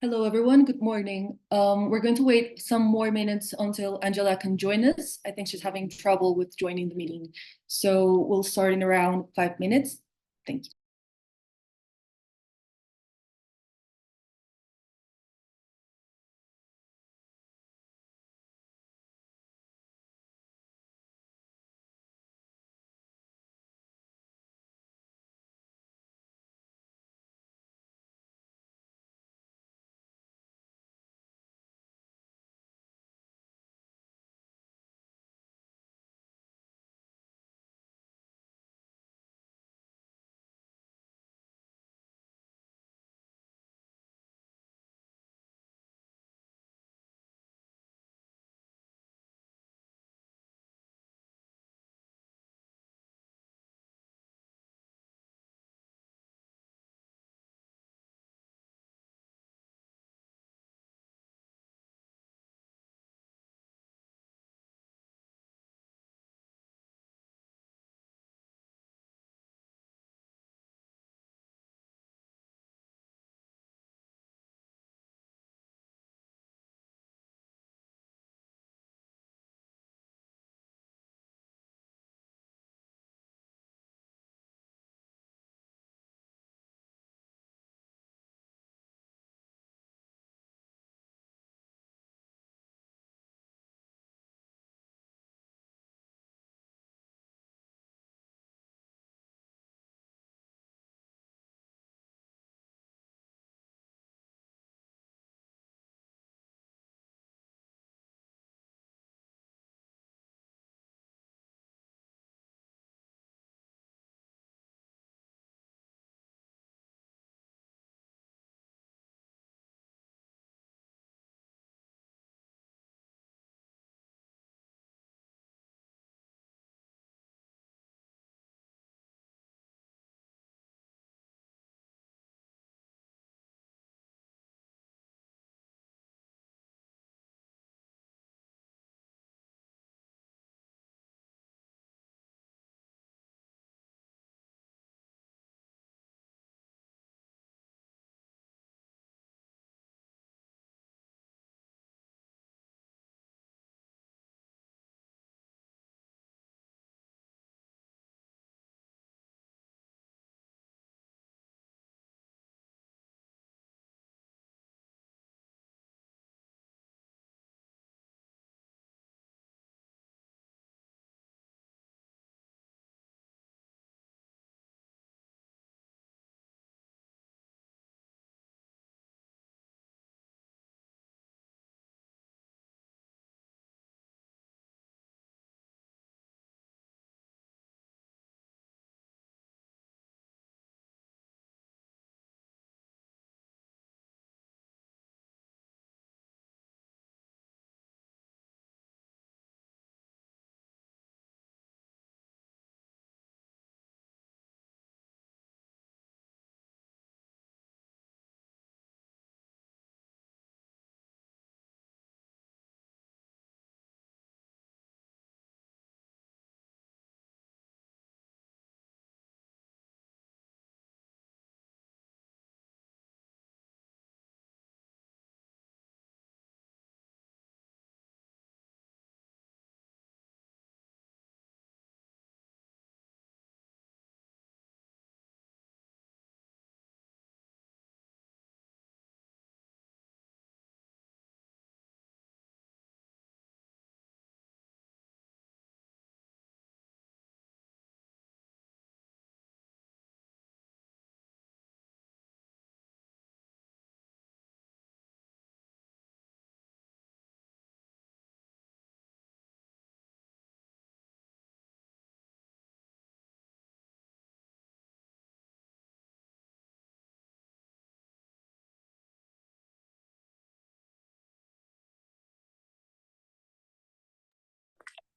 Hello, everyone. Good morning. We're going to wait some more minutes until Angela can join us. I think she's having trouble with joining the meeting. So we'll start in around 5 minutes. Thank you.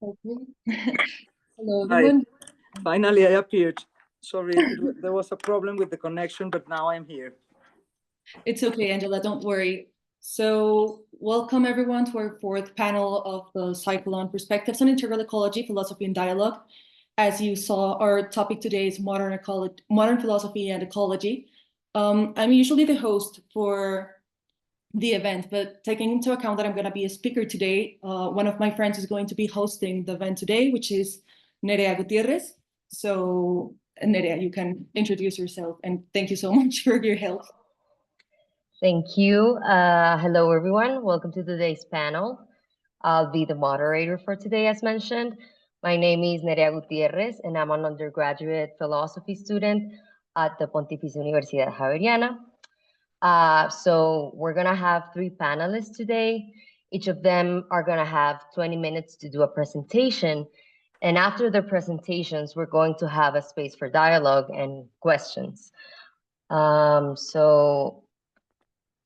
Okay. Hello, Hi. everyone. Finally, I appeared. Sorry, there was a problem with the connection, but now I'm here. It's okay, Angela, don't worry. So welcome everyone to our fourth panel of the cycle on Perspectives on Integral Ecology, Philosophy and Dialogue. As you saw, our topic today is modern philosophy and ecology. I'm usually the host for the event. But taking into account that I'm going to be a speaker today, one of my friends is going to be hosting the event today, which is Nerea Gutierrez. So Nerea, you can introduce yourself, and thank you so much for your help. Thank you. Hello, everyone. Welcome to today's panel. I'll be the moderator for today, as mentioned. My name is Nerea Gutierrez, and I'm an undergraduate philosophy student at the Pontificia Universidad Javeriana. So we're going to have 3 panelists today. Each of them are going to have 20 minutes to do a presentation. And after the presentations, we're going to have a space for dialogue and questions. So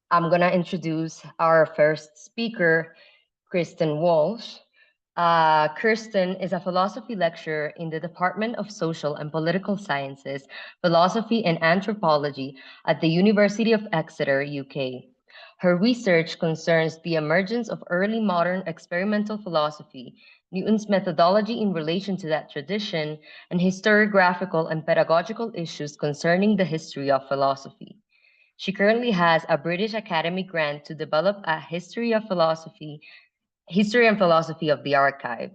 I'm going to introduce our first speaker, Kirsten Walsh. Kirsten is a philosophy lecturer in the Department of Social and Political Sciences, Philosophy and Anthropology at the University of Exeter, UK. Her research concerns the emergence of early modern experimental philosophy, Newton's methodology in relation to that tradition, and historiographical and pedagogical issues concerning the history of philosophy. She currently has a British Academy grant to develop a history and philosophy of the archive.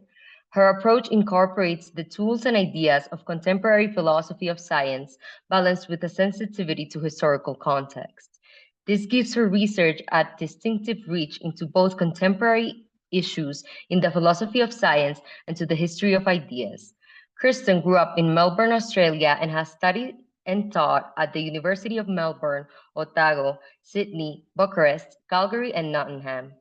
Her approach incorporates the tools and ideas of contemporary philosophy of science, balanced with a sensitivity to historical context. This gives her research a distinctive reach into both contemporary issues in the philosophy of science and to the history of ideas. Kirsten grew up in Melbourne, Australia, and has studied and taught at the University of Melbourne, Otago, Sydney, Bucharest, Calgary, and Nottingham.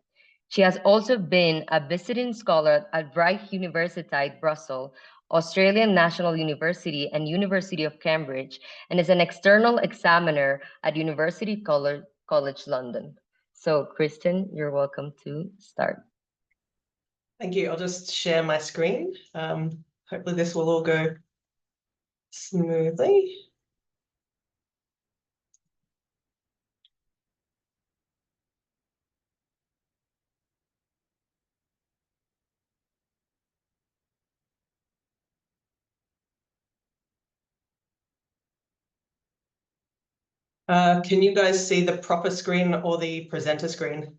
She has also been a visiting scholar at Vrije Universiteit, Brussels, Australian National University, and University of Cambridge, and is an external examiner at University College London. So, Kirsten, you're welcome to start. Thank you. I'll just share my screen. Hopefully this will all go smoothly. Can you guys see the proper screen or the presenter screen?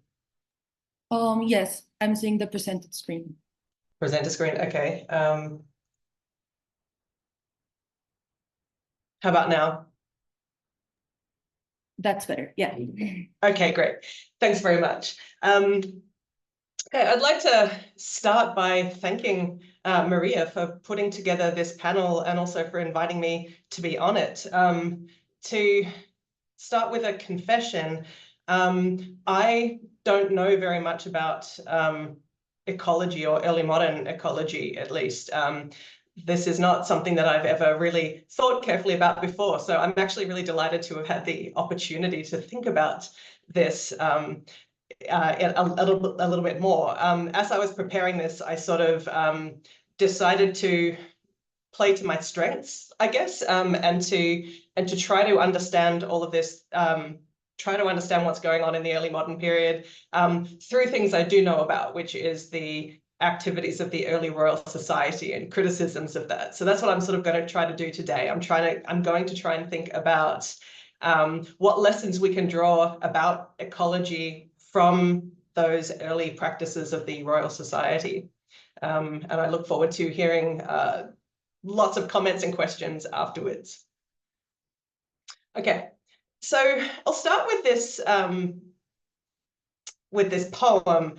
Yes, I'm seeing the presented screen. Presenter screen, okay. How about now? That's better, yeah. Okay, great. Thanks very much. Okay, I'd like to start by thanking Maria for putting together this panel and also for inviting me to be on it. To start with a confession, I don't know very much about ecology or early modern ecology, at least. This is not something that I've ever really thought carefully about before. So I'm actually really delighted to have had the opportunity to think about this a little bit more. As I was preparing this, I sort of decided to play to my strengths, I guess, and to try to understand all of this, try to understand what's going on in the early modern period through things I do know about, which is the activities of the early Royal Society and criticisms of that. So that's what I'm sort of going to try to do today. I'm going to try and think about what lessons we can draw about ecology from those early practices of the Royal Society. And I look forward to hearing lots of comments and questions afterwards. Okay, so I'll start with this poem.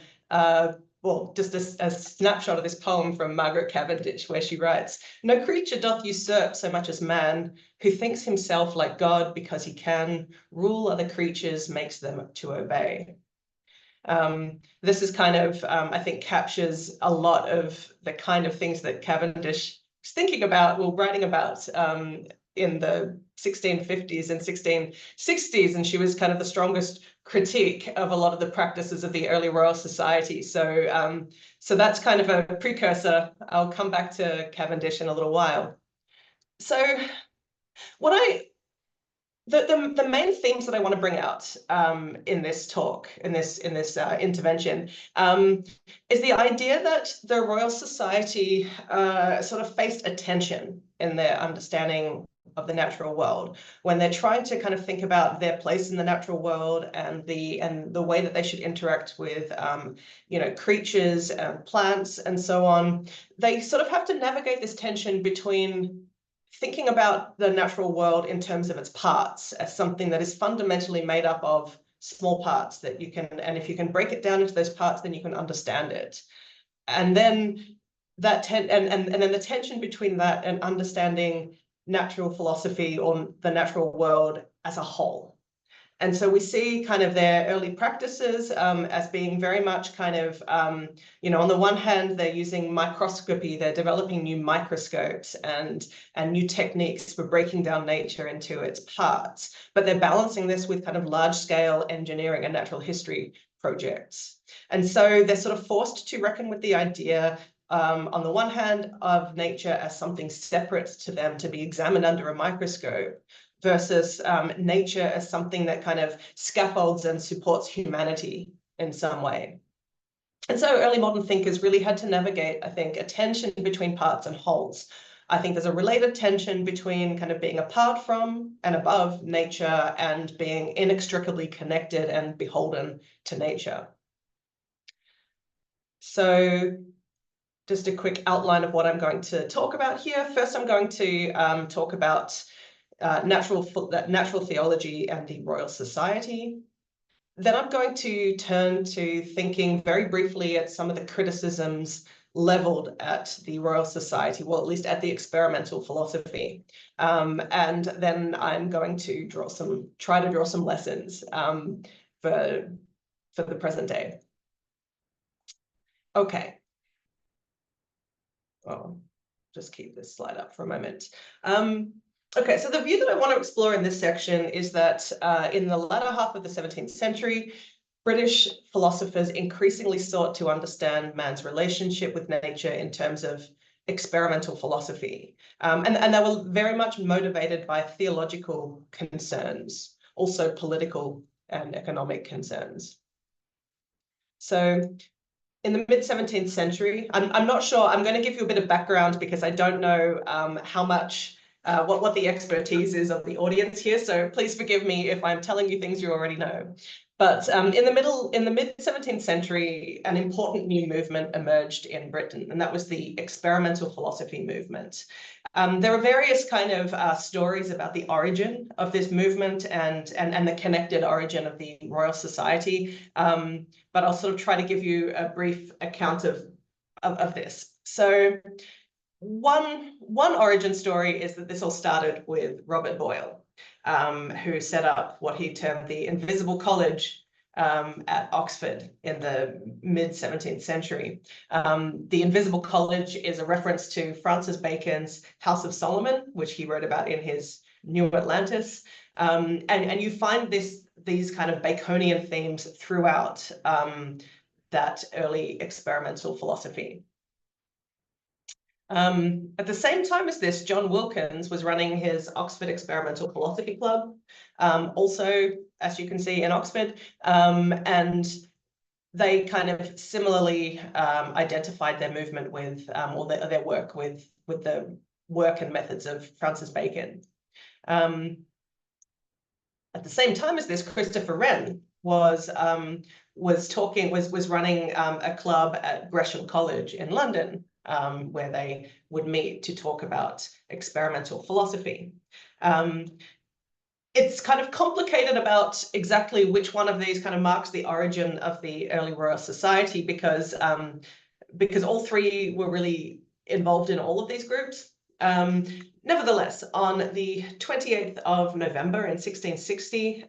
Well, just a snapshot of this poem from Margaret Cavendish, where she writes, "No creature doth usurp so much as man, who thinks himself like God because he can rule other creatures, makes them to obey." This is kind of, I think, captures a lot of the kind of things that Cavendish was thinking about, well, writing about in the 1650s and 1660s, and she was kind of the strongest critique of a lot of the practices of the early Royal Society. So, so that's kind of a precursor. I'll come back to Cavendish in a little while. So, the main themes that I want to bring out in this talk, in this intervention, is the idea that the Royal Society sort of faced a tension in their understanding the natural world, when they're trying to kind of think about their place in the natural world and the way that they should interact with creatures and plants and so on, they sort of have to navigate this tension between thinking about the natural world in terms of its parts as something that is fundamentally made up of small parts that you can, and if you can break it down into those parts, then you can understand it. And then then the tension between that and understanding natural philosophy or the natural world as a whole. And so we see kind of their early practices as being very much kind of, on the one hand, they're using microscopy, they're developing new microscopes and new techniques for breaking down nature into its parts, but they're balancing this with kind of large scale engineering and natural history projects. And so they're sort of forced to reckon with the idea on the one hand, of nature as something separate to them to be examined under a microscope, versus nature as something that kind of scaffolds and supports humanity in some way. And so early modern thinkers really had to navigate, I think, a tension between parts and wholes. I think there's a related tension between kind of being apart from and above nature and being inextricably connected and beholden to nature. So just a quick outline of what I'm going to talk about here. First, I'm going to talk about natural theology and the Royal Society. Then I'm going to turn to thinking very briefly at some of the criticisms leveled at the Royal Society, well, at least at the experimental philosophy. And then I'm going to try to draw some lessons for the present day. Okay. I'll just keep this slide up for a moment. Okay, so the view that I want to explore in this section is that in the latter half of the 17th century, British philosophers increasingly sought to understand man's relationship with nature in terms of experimental philosophy. And they were very much motivated by theological concerns, also political and economic concerns. So in the mid-17th century, I'm not sure, I'm going to give you a bit of background because I don't know how much, what the expertise is of the audience here, so please forgive me if I'm telling you things you already know. But in the mid-17th century, an important new movement emerged in Britain, and that was the experimental philosophy movement. There are various kind of stories about the origin of this movement and the connected origin of the Royal Society, but I'll sort of try to give you a brief account of this. So one origin story is that this all started with Robert Boyle, who set up what he termed the Invisible College at Oxford in the mid-17th century. The Invisible College is a reference to Francis Bacon's House of Solomon, which he wrote about in his New Atlantis. And you find these kind of Baconian themes throughout that early experimental philosophy. At the same time as this, John Wilkins was running his Oxford Experimental Philosophy Club, also, as you can see, in Oxford, and they kind of similarly identified their movement with, or their work with the work and methods of Francis Bacon. At the same time as this, Christopher Wren was running a club at Gresham College in London, where they would meet to talk about experimental philosophy. It's kind of complicated about exactly which one of these kind of marks the origin of the early Royal Society, because all three were really involved in all of these groups. Nevertheless, on the 28th of November in 1660,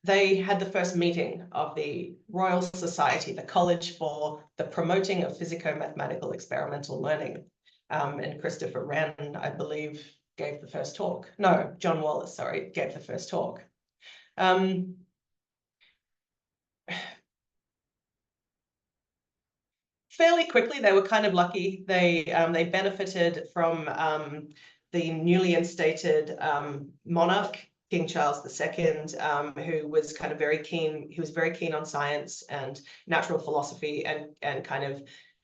they had the first meeting of the Royal Society, the College for the Promoting of Physico-Mathematical Experimental Learning. And Christopher Wren, I believe, gave the first talk. No, John Wallace, sorry, gave the first talk. Fairly quickly, they were kind of lucky. They benefited from the newly instated monarch, King Charles II, who was kind of very keen. He was very keen on science and natural philosophy, and kind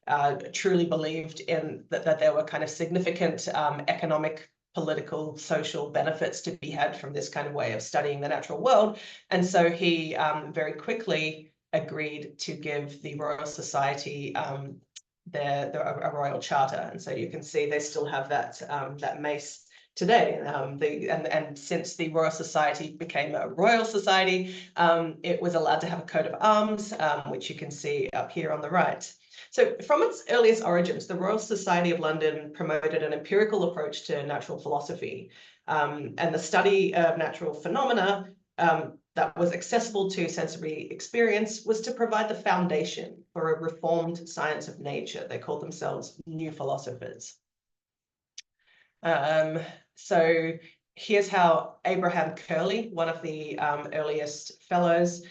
of truly believed in that there were kind of significant economic political, social benefits to be had from this kind of way of studying the natural world. And so he very quickly agreed to give the Royal Society a royal charter. And so you can see they still have that mace today. And since the Royal Society became a Royal Society, it was allowed to have a coat of arms, which you can see up here on the right. So from its earliest origins, the Royal Society of London promoted an empirical approach to natural philosophy, and the study of natural phenomena that was accessible to sensory experience was to provide the foundation for a reformed science of nature. They called themselves new philosophers. So here's how Abraham Curley, one of the earliest fellows,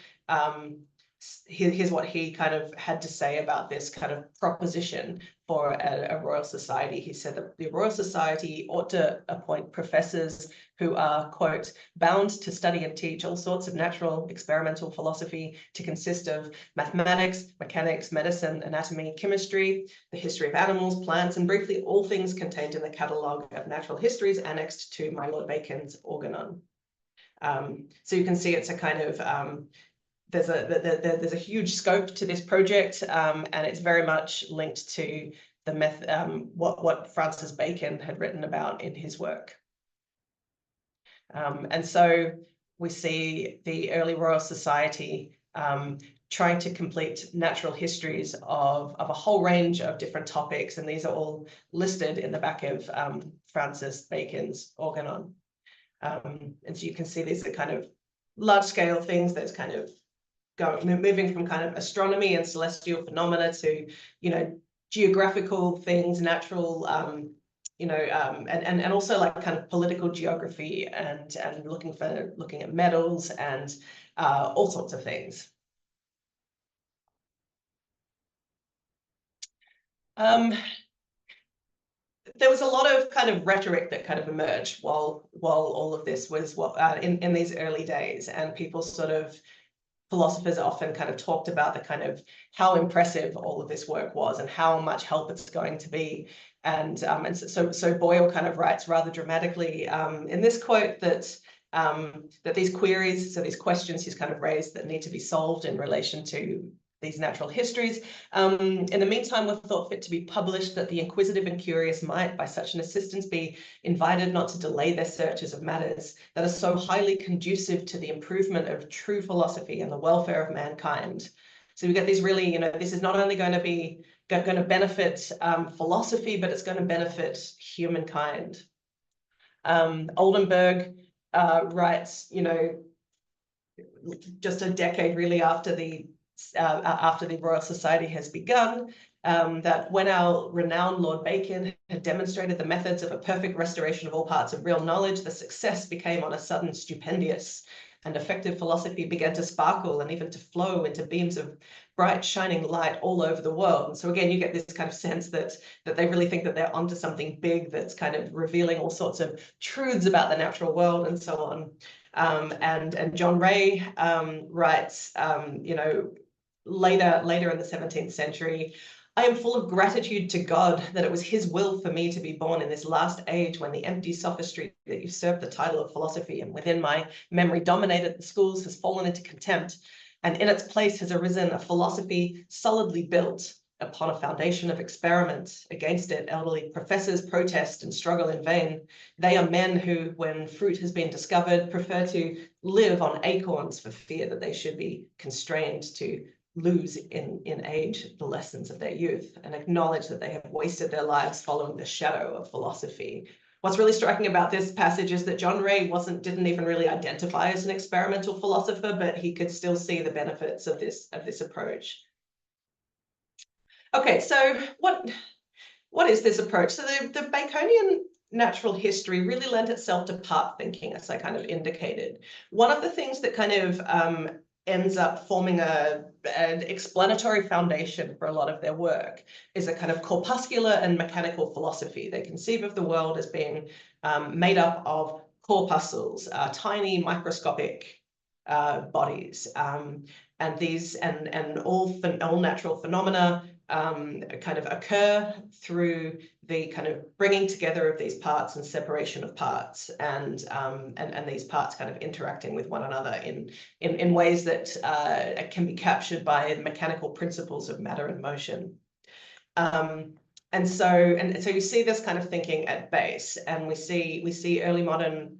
here's what he kind of had to say about this kind of proposition for a Royal Society. He said that the Royal Society ought to appoint professors who are, quote, bound to study and teach all sorts of natural experimental philosophy to consist of mathematics, mechanics, medicine, anatomy, chemistry, the history of animals, plants, and briefly all things contained in the catalogue of natural histories annexed to my Lord Bacon's Organon. So you can see it's a kind of there's a huge scope to this project, and it's very much linked to the what Francis Bacon had written about in his work. And so we see the early Royal Society trying to complete natural histories of a whole range of different topics, and these are all listed in the back of Francis Bacon's Organon. And so you can see these are kind of large-scale things that's kind of moving from kind of astronomy and celestial phenomena to, you know, geographical things, natural, you know, and also like kind of political geography and looking at metals and all sorts of things. There was a lot of kind of rhetoric that kind of emerged while all of this was in these early days, and people sort of, philosophers often kind of talked about the kind of how impressive all of this work was and how much help it's going to be. And so Boyle kind of writes rather dramatically in this quote that these queries, so these questions he's kind of raised that need to be solved in relation to these natural histories, in the meantime, we've thought fit to be published, that the inquisitive and curious might, by such an assistance, be invited not to delay their searches of matters that are so highly conducive to the improvement of true philosophy and the welfare of mankind. So we get these really, you know, this is not only going to benefit philosophy, but it's going to benefit humankind. Oldenburg writes, you know, just a decade really after the Royal Society has begun, that when our renowned Lord Bacon had demonstrated the methods of a perfect restoration of all parts of real knowledge, the success became on a sudden stupendous, and effective philosophy began to sparkle and even to flow into beams of bright shining light all over the world. And so again, you get this kind of sense that they really think that they're onto something big that's kind of revealing all sorts of truths about the natural world and so on. And John Ray writes, you know, later in the 17th century, I am full of gratitude to God that it was his will for me to be born in this last age when the empty sophistry that usurped the title of philosophy and within my memory dominated the schools has fallen into contempt, and in its place has arisen a philosophy solidly built upon a foundation of experiment. Against it, elderly professors protest and struggle in vain. They are men who, when fruit has been discovered, prefer to live on acorns for fear that they should be constrained to lose in age the lessons of their youth and acknowledge that they have wasted their lives following the shadow of philosophy. What's really striking about this passage is that John Ray didn't even really identify as an experimental philosopher, but he could still see the benefits of this approach. Okay, so what is this approach? So the Baconian natural history really lent itself to part thinking, as I kind of indicated. One of the things that kind of ends up forming an explanatory foundation for a lot of their work is a kind of corpuscular and mechanical philosophy. They conceive of the world as being made up of corpuscles, tiny microscopic bodies, and all natural phenomena kind of occur through the kind of bringing together of these parts and separation of parts, and these parts kind of interacting with one another in ways that can be captured by mechanical principles of matter and motion. And so you see this kind of thinking at base, and we see early modern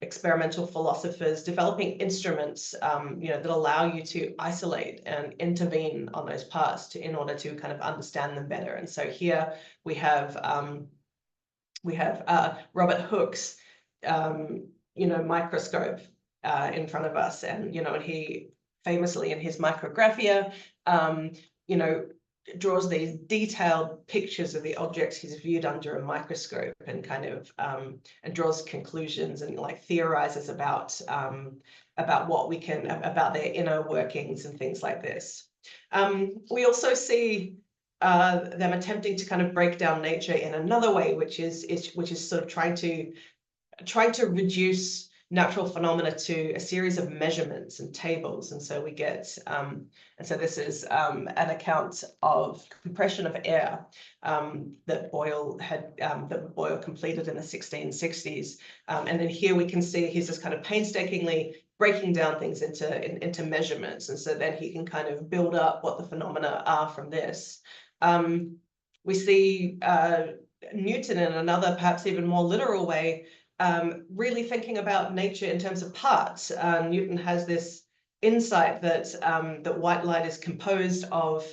experimental philosophers developing instruments, that allow you to isolate and intervene on those parts in order to kind of understand them better. And so here we have Robert Hooke's microscope in front of us, and and he famously in his Micrographia, draws these detailed pictures of the objects he's viewed under a microscope, and kind of and draws conclusions and like theorizes about what we can, about their inner workings and things like this. We also see them attempting to kind of break down nature in another way, which is sort of trying to reduce natural phenomena to a series of measurements and tables. And so we get, and so this is an account of compression of air that Boyle completed in the 1660s. And then here we can see he's just kind of painstakingly breaking down things into measurements. And so then he can kind of build up what the phenomena are from this. We see Newton in another, perhaps even more literal way, really thinking about nature in terms of parts. Newton has this insight that white light is composed of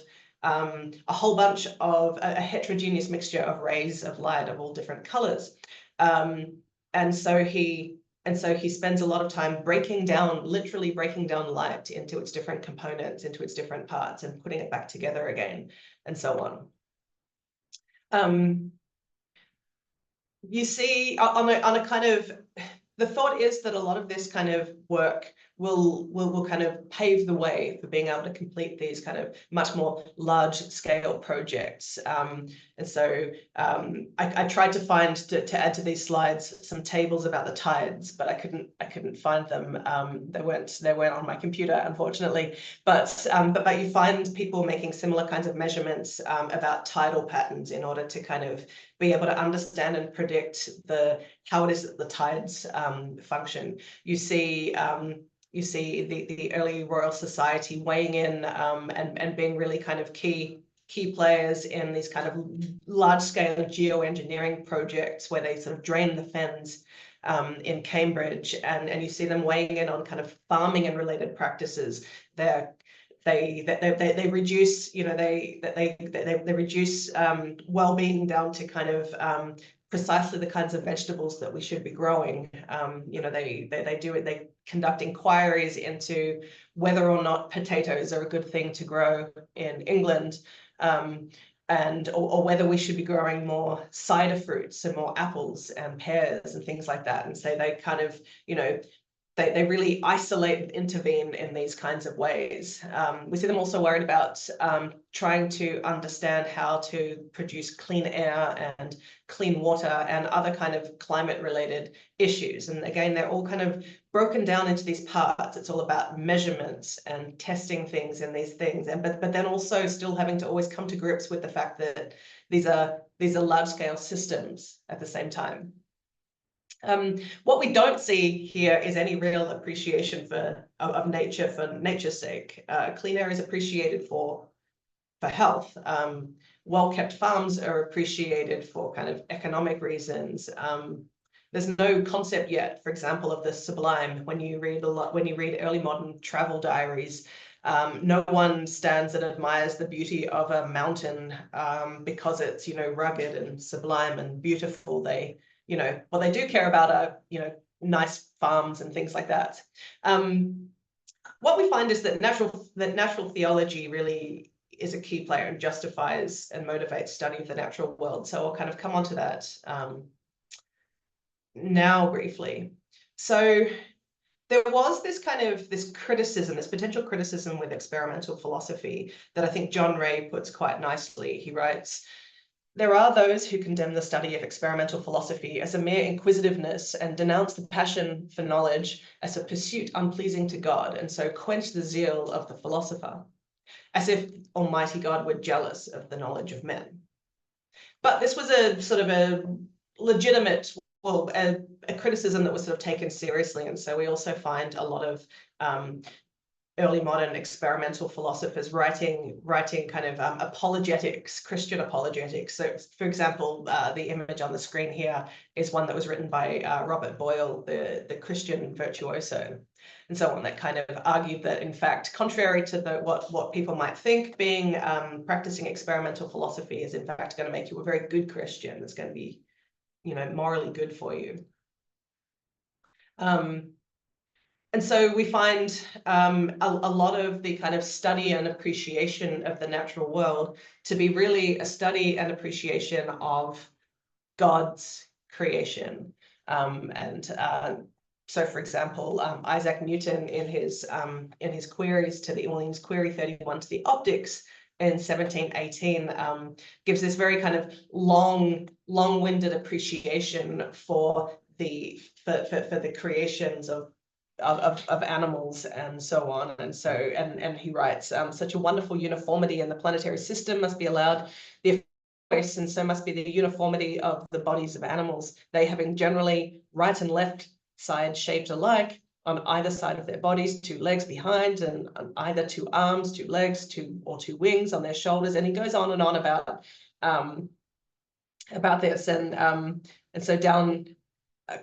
a whole bunch of a heterogeneous mixture of rays of light of all different colors. And so he spends a lot of time literally breaking down light into its different components, into its different parts, and putting it back together again, and so on. You see, on a kind of, the thought is that a lot of this kind of work will kind of pave the way for being able to complete these kind of much more large scale projects. And so I tried to find, to add to these slides, some tables about the tides, but I couldn't find them. They weren't on my computer, unfortunately. But you find people making similar kinds of measurements about tidal patterns in order to kind of be able to understand and predict how it is that the tides function. You see the early Royal Society weighing in and being really kind of key players in these kind of large-scale geoengineering projects where they sort of drain the fens in Cambridge, and you see them weighing in on kind of farming and related practices. They reduce, they reduce well-being down to kind of precisely the kinds of vegetables that we should be growing. They conduct inquiries into whether or not potatoes are a good thing to grow in England, or whether we should be growing more cider fruits and more apples and pears and things like that. And so they kind of, they really isolate and intervene in these kinds of ways. We see them also worried about trying to understand how to produce clean air and clean water and other kind of climate-related issues. And again, they're all kind of broken down into these parts. It's all about measurements and testing things in these things, but then also still having to always come to grips with the fact that these are large-scale systems at the same time. What we don't see here is any real appreciation of nature for nature's sake. Clean air is appreciated for health. Well-kept farms are appreciated for kind of economic reasons. There's no concept yet, for example, of the sublime. When you read early modern travel diaries, no one stands and admires the beauty of a mountain because it's rugged and sublime and beautiful. What they do care about are, nice farms and things like that. What we find is that natural theology really is a key player and justifies and motivates study of the natural world. So I'll kind of come on to that now briefly. So there was this criticism, this potential criticism with experimental philosophy that I think John Ray puts quite nicely. He writes, "There are those who condemn the study of experimental philosophy as a mere inquisitiveness and denounce the passion for knowledge as a pursuit unpleasing to God, and so quench the zeal of the philosopher, as if Almighty God were jealous of the knowledge of men. But this was a sort of a legitimate, well, a criticism that was sort of taken seriously. And so we also find a lot of early modern experimental philosophers writing kind of apologetics, Christian apologetics. So, for example, the image on the screen here is one that was written by Robert Boyle, the Christian virtuoso, and so on, that kind of argued that, in fact, contrary to what people might think, being practicing experimental philosophy is in fact going to make you a very good Christian. It's going to be, you know, morally good for you. And so we find a lot of the kind of study and appreciation of the natural world to be really a study and appreciation of God's creation. So, for example, Isaac Newton in his queries to in his query 31 to the optics in 1718 gives this very kind of long-winded appreciation for the creations of animals and so on. And so, and he writes, such a wonderful uniformity in the planetary system must be allowed the voice, and so must be the uniformity of the bodies of animals, they having generally right and left side shaped alike on either side of their bodies, 2 legs behind, and either 2 arms, 2 legs, 2 wings on their shoulders. And he goes on and on about this. And so down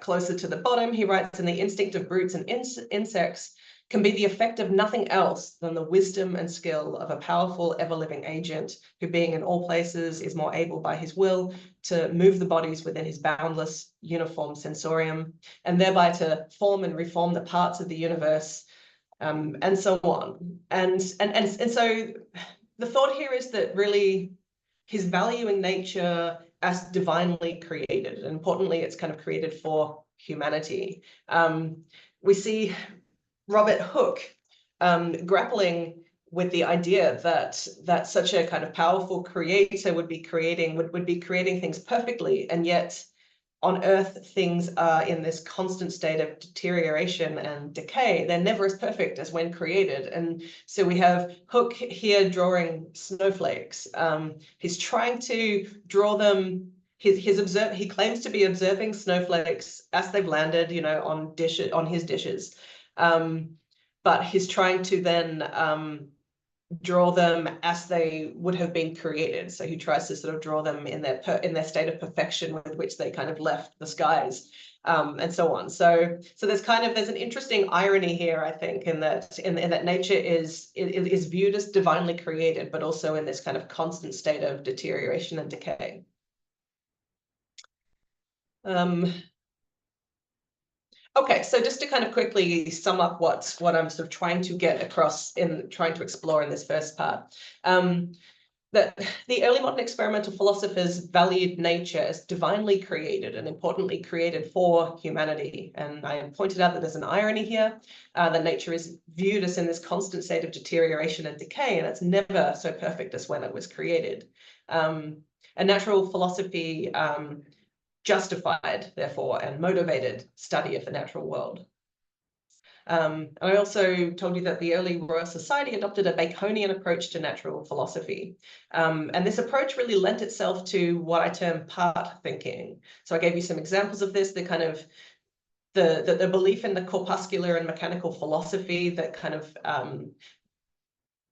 closer to the bottom, he writes, and the instinct of brutes and insects can be the effect of nothing else than the wisdom and skill of a powerful, ever-living agent who, being in all places, is more able by his will to move the bodies within his boundless, uniform sensorium, and thereby to form and reform the parts of the universe, and so on. And so the thought here is that really his valuing nature as divinely created, and importantly, it's kind of created for humanity. We see Robert Hooke grappling with the idea that such a kind of powerful creator would be creating things perfectly, and yet on Earth things are in this constant state of deterioration and decay. They're never as perfect as when created. And so we have Hooke here drawing snowflakes. He's trying to draw them. He claims to be observing snowflakes as they've landed, you know, on his dishes. But he's trying to then draw them as they would have been created. So he tries to sort of draw them in their state of perfection with which they kind of left the skies, and so on. So there's an interesting irony here, I think, in that nature is viewed as divinely created, but also in this kind of constant state of deterioration and decay. Okay, so just to kind of quickly sum up what I'm sort of trying to get across in trying to explore in this first part, that the early modern experimental philosophers valued nature as divinely created and importantly created for humanity. And I pointed out that there's an irony here, that nature is viewed as in this constant state of deterioration and decay, and it's never so perfect as when it was created. And natural philosophy justified, therefore, and motivated study of the natural world. And I also told you that the early Royal Society adopted a Baconian approach to natural philosophy. And this approach really lent itself to what I term part thinking. So I gave you some examples of this, the kind of the belief in the corpuscular and mechanical philosophy that kind of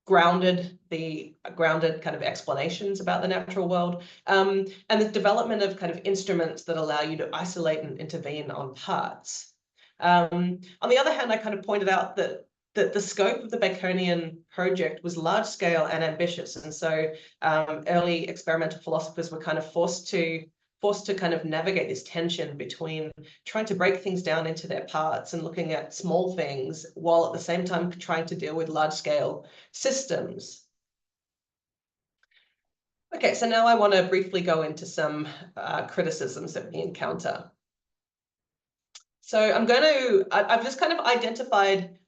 grounded kind of explanations about the natural world, and the development of kind of instruments that allow you to isolate and intervene on parts. On the other hand, I kind of pointed out that the scope of the Baconian project was large scale and ambitious, and so early experimental philosophers were kind of forced to kind of navigate this tension between trying to break things down into their parts and looking at small things, while at the same time trying to deal with large-scale systems. Okay, so now I want to briefly go into some criticisms that we encounter. So I've just kind of identified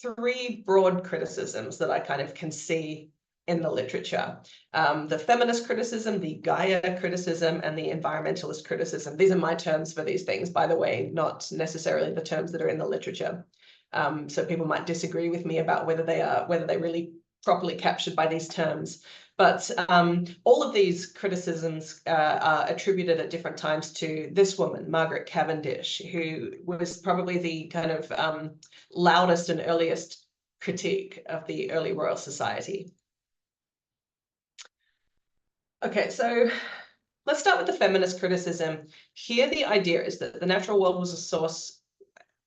3 broad criticisms that I kind of can see in the literature. The feminist criticism, the Gaia criticism, and the environmentalist criticism. These are my terms for these things, by the way, not necessarily the terms that are in the literature. So people might disagree with me about whether they're really properly captured by these terms. But all of these criticisms are attributed at different times to this woman, Margaret Cavendish, who was probably the kind of loudest and earliest critique of the early Royal Society. Okay, so let's start with the feminist criticism. Here, the idea is that the natural world was a source,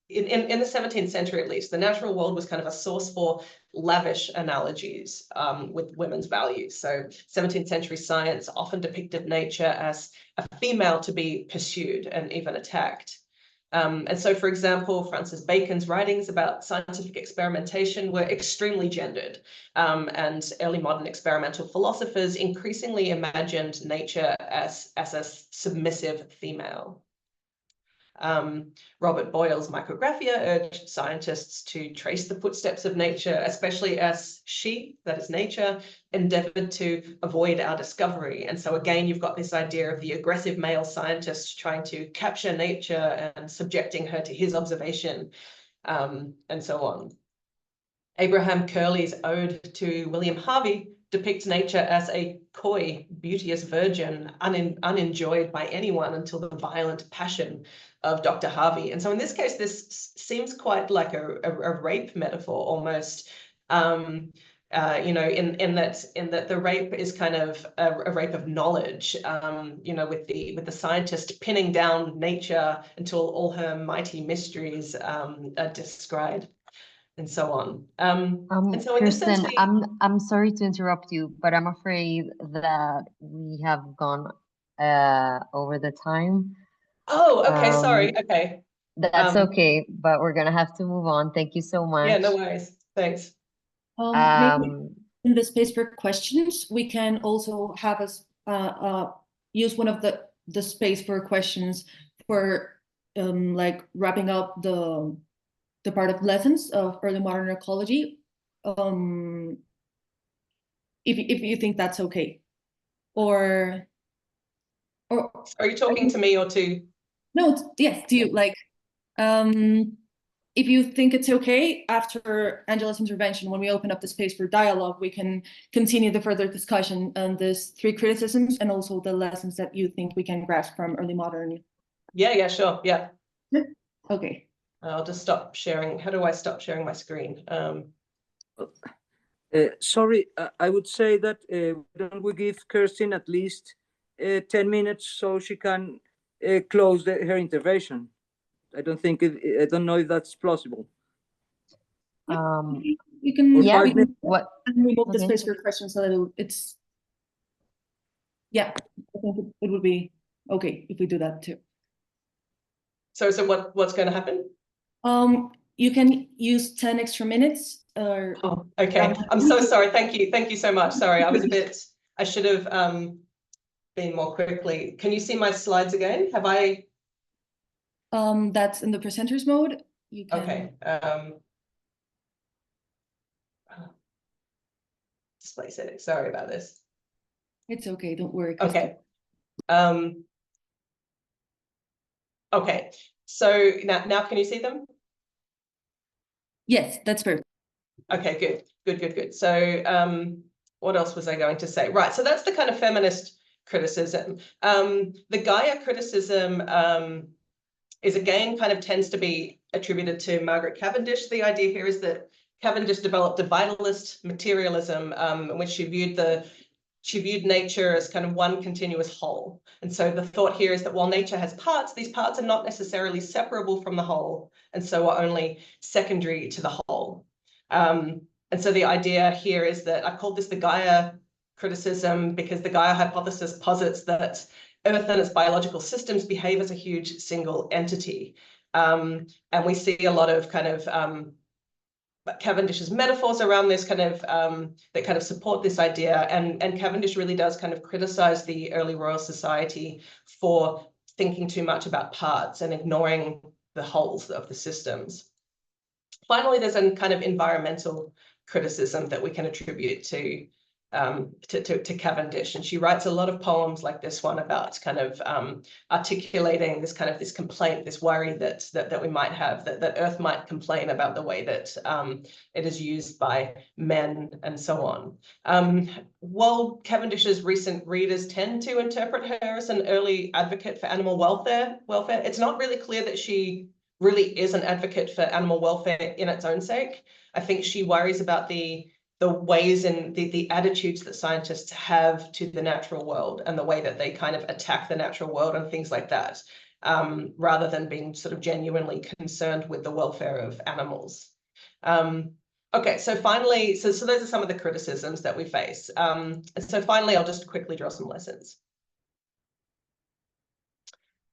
in the 17th century at least, the natural world was kind of a source for lavish analogies with women's values. So 17th century science often depicted nature as a female to be pursued and even attacked. And so, for example, Francis Bacon's writings about scientific experimentation were extremely gendered, and early modern experimental philosophers increasingly imagined nature as a submissive female. Robert Boyle's Micrographia urged scientists to trace the footsteps of nature, especially as she, that is nature, endeavored to avoid our discovery. And so again, you've got this idea of the aggressive male scientist trying to capture nature and subjecting her to his observation, and so on. Abraham Curley's Ode to William Harvey depicts nature as a coy, beauteous virgin, unenjoyed by anyone until the violent passion of Dr. Harvey. And so in this case, this seems quite like a rape metaphor almost, you know, in that the rape is kind of a rape of knowledge, you know, with the scientist pinning down nature until all her mighty mysteries are described, and so on. And so in this sense, I'm sorry to interrupt you, but I'm afraid that we have gone over the time. Oh, okay, sorry. Okay. That's okay, but we're gonna have to move on. Thank you so much. Yeah, no worries. Thanks. Maybe in the space for questions, we can also have us use one of the space for questions for like wrapping up the part of lessons of early modern ecology. If you think that's okay, or are you talking to me or to? No, yes, to you. Like, if you think it's okay, after Angela's intervention, when we open up the space for dialogue, we can continue the further discussion on these three criticisms and also the lessons that you think we can grasp from early modern. Yeah, sure, yeah. Okay. I'll just stop sharing. How do I stop sharing my screen? Sorry, I would say that don't we give Kirsten at least 10 minutes so she can close her intervention? I don't know if that's plausible. You can, yeah, we can the remove space for questions a little. It's, yeah, I think it would be okay if we do that too. So what's going to happen? You can use 10 extra minutes. Oh, okay. I'm so sorry. Thank you so much. Sorry, I should have been more quickly. Can you see my slides again? Have I? That's in the presenters mode. You can. Okay. Display settings. Sorry about this. It's okay. Don't worry. Okay. Okay. So now can you see them? Yes, that's perfect. Okay, good. So what else was I going to say? Right, so that's the kind of feminist criticism. The Gaia criticism is again kind of tends to be attributed to Margaret Cavendish. The idea here is that Cavendish developed a vitalist materialism in which she viewed nature as kind of one continuous whole. And so the thought here is that while nature has parts, these parts are not necessarily separable from the whole, and so are only secondary to the whole. And so the idea here is that I called this the Gaia criticism because the Gaia hypothesis posits that Earth and its biological systems behave as a huge single entity. And we see a lot of kind of Cavendish's metaphors around this kind of that kind of support this idea, and Cavendish really does kind of criticize the early Royal Society for thinking too much about parts and ignoring the wholes of the systems. Finally, there's a kind of environmental criticism that we can attribute to to Cavendish, and she writes a lot of poems like this one about kind of articulating this complaint, this worry that we might have, that Earth might complain about the way that it is used by men and so on. While Cavendish's recent readers tend to interpret her as an early advocate for animal welfare, it's not really clear that she really is an advocate for animal welfare in its own sake. I think she worries about the ways and the attitudes that scientists have to the natural world and the way that they kind of attack the natural world and things like that, rather than being sort of genuinely concerned with the welfare of animals. Okay, so finally, so those are some of the criticisms that we face. And so finally, I'll just quickly draw some lessons.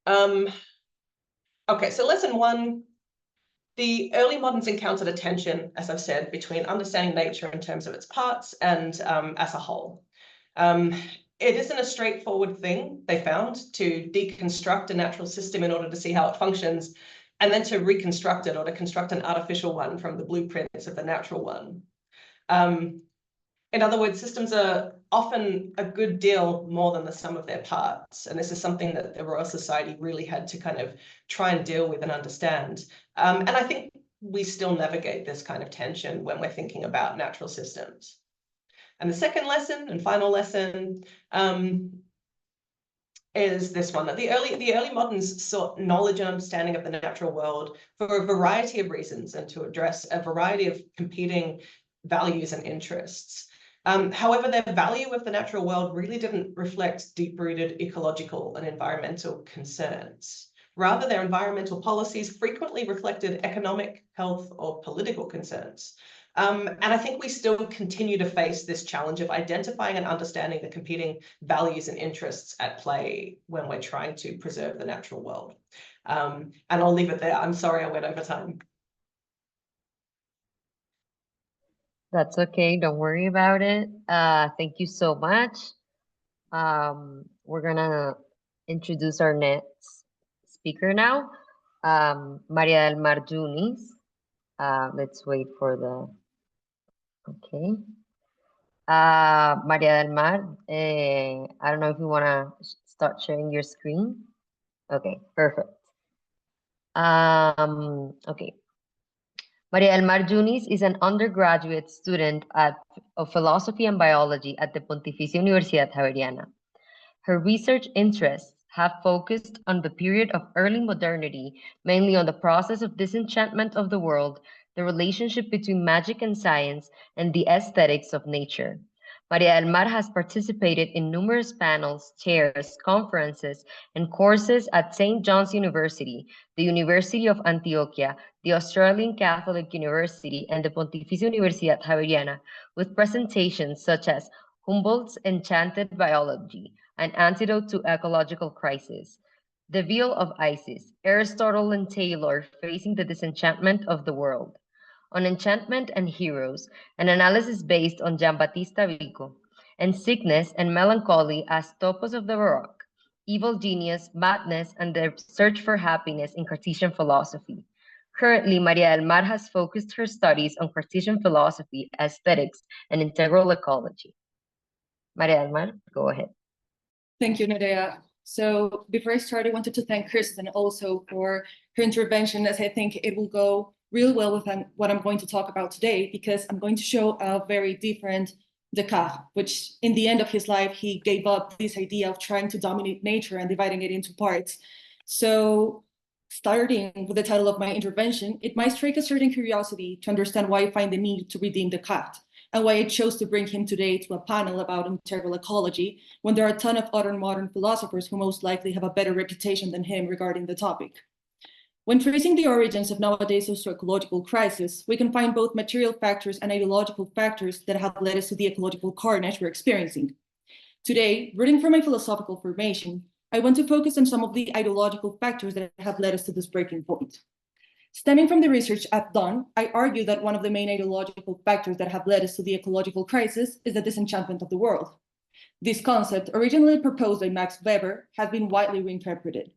Okay, so lesson one. The early moderns encountered a tension, as I've said, between understanding nature in terms of its parts and as a whole. It isn't a straightforward thing, they found, to deconstruct a natural system in order to see how it functions, and then to reconstruct it or to construct an artificial one from the blueprints of the natural one. In other words, systems are often a good deal more than the sum of their parts. And this is something that the Royal Society really had to kind of try and deal with and understand. And I think we still navigate this kind of tension when we're thinking about natural systems. And the second lesson and final lesson is this one, that the early moderns sought knowledge and understanding of the natural world for a variety of reasons and to address a variety of competing values and interests. However, their value of the natural world really didn't reflect deep-rooted ecological and environmental concerns. Rather, their environmental policies frequently reflected economic, health, or political concerns. And I think we still continue to face this challenge of identifying and understanding the competing values and interests at play when we're trying to preserve the natural world. And I'll leave it there. I'm sorry I went over time. That's okay, don't worry about it. Thank you so much. We're gonna introduce our next speaker now, Maria del Mar Junis. Let's wait for the, okay. Maria del Mar, I don't know if you wanna start sharing your screen. Okay, perfect. Okay. Maria del Mar Junis is an undergraduate student of philosophy and biology at the Pontificia Universidad Javeriana. Her research interests have focused on the period of early modernity, mainly on the process of disenchantment of the world, the relationship between magic and science, and the aesthetics of nature. Maria del Mar has participated in numerous panels, chairs, conferences, and courses at St. John's University, the University of Antioquia, the Australian Catholic University, and the Pontificia Universidad Javeriana, with presentations such as Humboldt's Enchanted Biology, An Antidote to Ecological Crisis, The Veil of Isis, Aristotle and Taylor Facing the Disenchantment of the World, On Enchantment and Heroes, an analysis based on Giambattista Vico, and Sickness and Melancholy as Topos of the Baroque, Evil Genius, Madness, and the Search for Happiness in Cartesian Philosophy. Currently, Maria del Mar has focused her studies on Cartesian philosophy, aesthetics, and integral ecology. Maria del Mar, go ahead. Thank you, Nerea. So before I start, I wanted to thank Kirsten also for her intervention, as I think it will go real well with what I'm going to talk about today, because I'm going to show a very different Descartes, which in the end of his life, he gave up this idea of trying to dominate nature and dividing it into parts. So starting with the title of my intervention, it might strike a certain curiosity to understand why I find the need to redeem Descartes, and why I chose to bring him today to a panel about integral ecology, when there are a ton of other modern philosophers who most likely have a better reputation than him regarding the topic. When tracing the origins of nowadays socio-ecological crisis, we can find both material factors and ideological factors that have led us to the ecological carnage we're experiencing. Today, rooting from my philosophical formation, I want to focus on some of the ideological factors that have led us to this breaking point. Stemming from the research I've done, I argue that one of the main ideological factors that have led us to the ecological crisis is the disenchantment of the world. This concept, originally proposed by Max Weber, has been widely reinterpreted.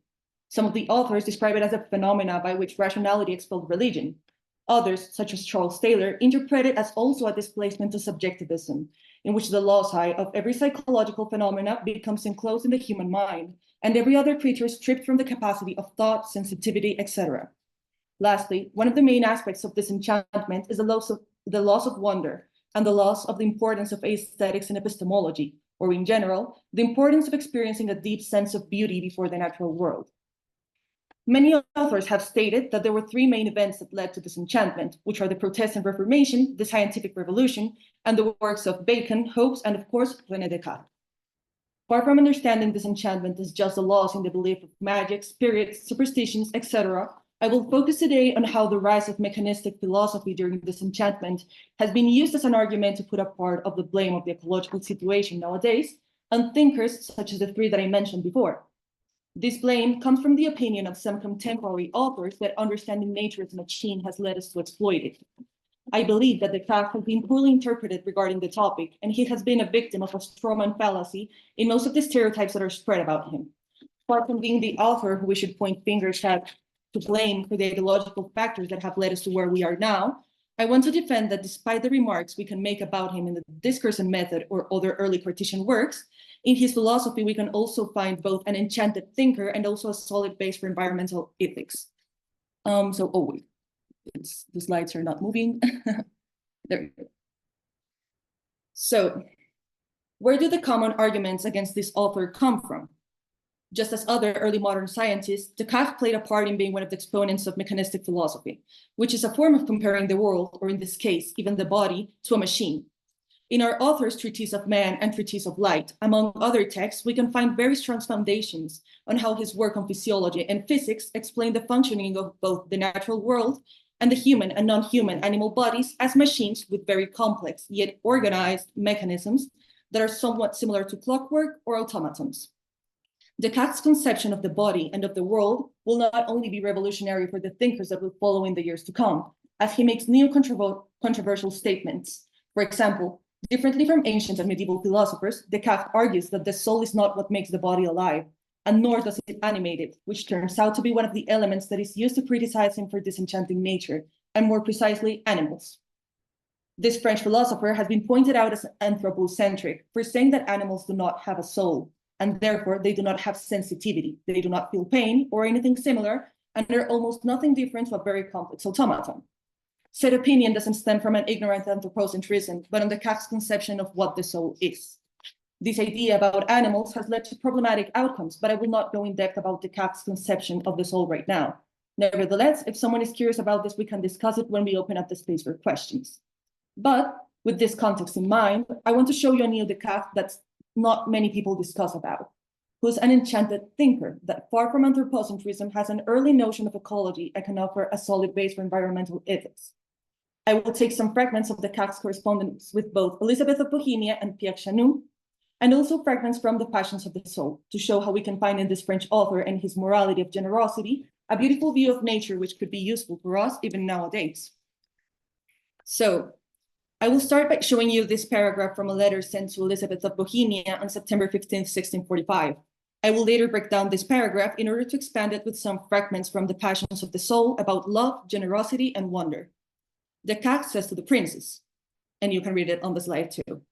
Some of the authors describe it as a phenomena by which rationality expelled religion. Others, such as Charles Taylor, interpret it as also a displacement to subjectivism, in which the loci of every psychological phenomena becomes enclosed in the human mind, and every other creature is stripped from the capacity of thought, sensitivity, etc. Lastly, one of the main aspects of disenchantment is the loss of wonder and the loss of the importance of aesthetics in epistemology, or in general, the importance of experiencing a deep sense of beauty before the natural world. Many authors have stated that there were three main events that led to disenchantment, which are the Protestant Reformation, the Scientific Revolution, and the works of Bacon, Hobbes, and of course, René Descartes. Far from understanding disenchantment as just a loss in the belief of magic, spirits, superstitions, etc., I will focus today on how the rise of mechanistic philosophy during disenchantment has been used as an argument to put a part of the blame of the ecological situation nowadays on thinkers such as the three that I mentioned before. This blame comes from the opinion of some contemporary authors that understanding nature as a machine has led us to exploit it. I believe that Descartes has been poorly interpreted regarding the topic, and he has been a victim of a strawman fallacy in most of the stereotypes that are spread about him. Far from being the author who we should point fingers at to blame for the ideological factors that have led us to where we are now, I want to defend that despite the remarks we can make about him in the Discourse and Method or other early Cartesian works, in his philosophy we can also find both an enchanted thinker and also a solid base for environmental ethics. Wait, the slides are not moving. There we go. So, where do the common arguments against this author come from? Just as other early modern scientists, Descartes played a part in being one of the exponents of mechanistic philosophy, which is a form of comparing the world, or in this case, even the body, to a machine. In our author's Treatise of Man and Treatise of Light, among other texts, we can find very strong foundations on how his work on physiology and physics explain the functioning of both the natural world and the human and non-human animal bodies as machines with very complex yet organized mechanisms that are somewhat similar to clockwork or automatons. Descartes' conception of the body and of the world will not only be revolutionary for the thinkers that will follow in the years to come, as he makes new controversial statements. For example, differently from ancient and medieval philosophers, Descartes argues that the soul is not what makes the body alive, and nor does it animate it, which turns out to be one of the elements that is used to criticize him for disenchanting nature, and more precisely, animals. This French philosopher has been pointed out as anthropocentric for saying that animals do not have a soul, and therefore they do not have sensitivity. They do not feel pain or anything similar, and they're almost nothing different from a very complex automaton. Said opinion doesn't stem from an ignorant anthropocentrism, but on Descartes' conception of what the soul is. This idea about animals has led to problematic outcomes, but I will not go in depth about Descartes' conception of the soul right now. Nevertheless, if someone is curious about this, we can discuss it when we open up the space for questions. But with this context in mind, I want to show you a new Descartes that's not many people discuss about, who's an enchanted thinker that, far from anthropocentrism, has an early notion of ecology and can offer a solid base for environmental ethics. I will take some fragments of Descartes' correspondence with both Elizabeth of Bohemia and Pierre Chanou, and also fragments from the Passions of the Soul, to show how we can find in this French author and his morality of generosity a beautiful view of nature which could be useful for us even nowadays. So, I will start by showing you this paragraph from a letter sent to Elizabeth of Bohemia on September 15, 1645. I will later break down this paragraph in order to expand it with some fragments from the Passions of the Soul about love, generosity, and wonder. Descartes says to the princess, and you can read it on the slide too,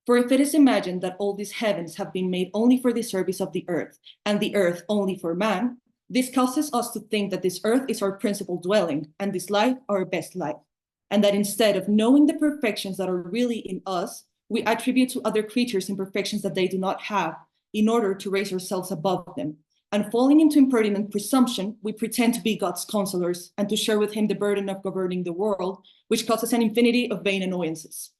"For if it is imagined that all these heavens have been made only for the service of the earth, and the earth only for man, this causes us to think that this earth is our principal dwelling, and this life our best life. And that instead of knowing the perfections that are really in us, we attribute to other creatures imperfections that they do not have, in order to raise ourselves above them. And falling into impertinent presumption, we pretend to be God's counselors and to share with him the burden of governing the world, which causes an infinity of vain annoyances.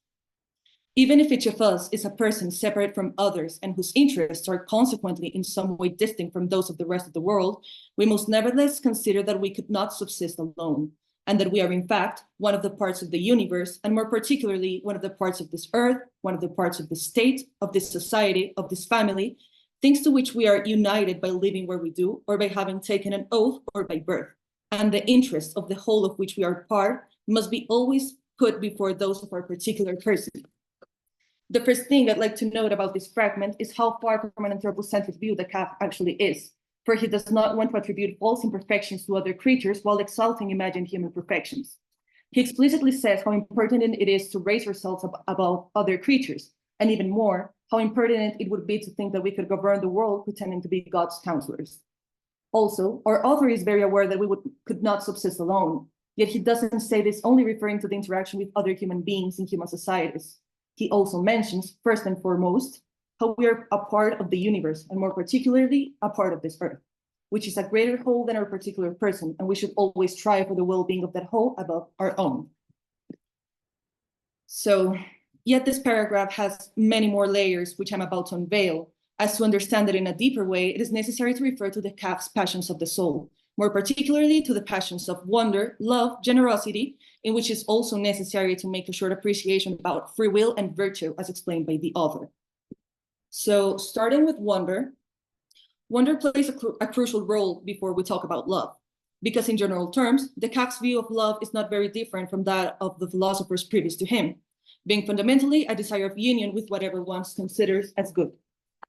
Even if each of us is a person separate from others and whose interests are consequently in some way distinct from those of the rest of the world, we must nevertheless consider that we could not subsist alone, and that we are in fact one of the parts of the universe, and more particularly one of the parts of this earth, one of the parts of the state, of this society, of this family, things to which we are united by living where we do, or by having taken an oath, or by birth. And the interests of the whole of which we are part must be always put before those of our particular person." The first thing I'd like to note about this fragment is how far from an anthropocentric view Descartes actually is, for he does not want to attribute false imperfections to other creatures while exalting imagined human perfections. He explicitly says how important it is to raise ourselves above other creatures, and even more, how impertinent it would be to think that we could govern the world pretending to be God's counselors. Also, our author is very aware that we could not subsist alone, yet he doesn't say this only referring to the interaction with other human beings in human societies. He also mentions, first and foremost, how we are a part of the universe, and more particularly, a part of this earth, which is a greater whole than our particular person, and we should always strive for the well-being of that whole above our own. So, yet this paragraph has many more layers, which I'm about to unveil. As to understand it in a deeper way, it is necessary to refer to the Kafka's passions of the soul, more particularly to the passions of wonder, love, generosity, in which is also necessary to make a short appreciation about free will and virtue, as explained by the author. So, starting with wonder, wonder plays a crucial role before we talk about love, because in general terms, Descartes' view of love is not very different from that of the philosophers previous to him, being fundamentally a desire of union with whatever one considers as good.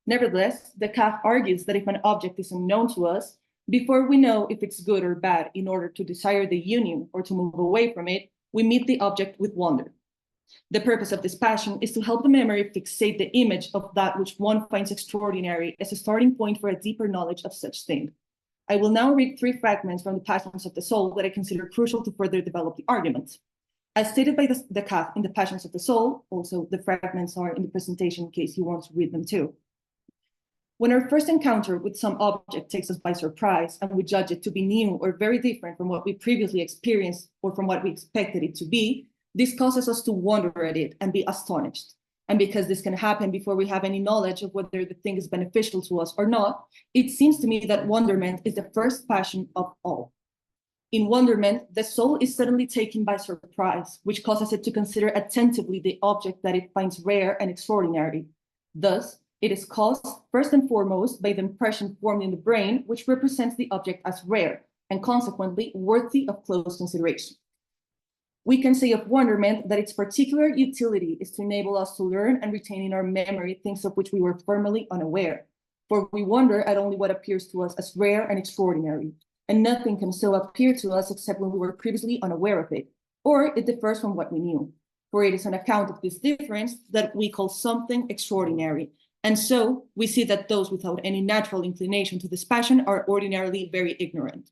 Nevertheless, Descartes argues that if an object is unknown to us, before we know if it's good or bad in order to desire the union or to move away from it, we meet the object with wonder. The purpose of this passion is to help the memory fixate the image of that which one finds extraordinary as a starting point for a deeper knowledge of such thing. I will now read 3 fragments from the Passions of the Soul that I consider crucial to further develop the argument. As stated by Descartes in the Passions of the Soul, also the fragments are in the presentation in case you want to read them too. When our first encounter with some object takes us by surprise and we judge it to be new or very different from what we previously experienced or from what we expected it to be, this causes us to wonder at it and be astonished. And because this can happen before we have any knowledge of whether the thing is beneficial to us or not, it seems to me that wonderment is the first passion of all. In wonderment, the soul is suddenly taken by surprise, which causes it to consider attentively the object that it finds rare and extraordinary. Thus, it is caused first and foremost by the impression formed in the brain, which represents the object as rare and consequently worthy of close consideration. We can say of wonderment that its particular utility is to enable us to learn and retain in our memory things of which we were formerly unaware. For we wonder at only what appears to us as rare and extraordinary, and nothing can so appear to us except when we were previously unaware of it, or it differs from what we knew. For it is on account of this difference that we call something extraordinary. And so we see that those without any natural inclination to this passion are ordinarily very ignorant.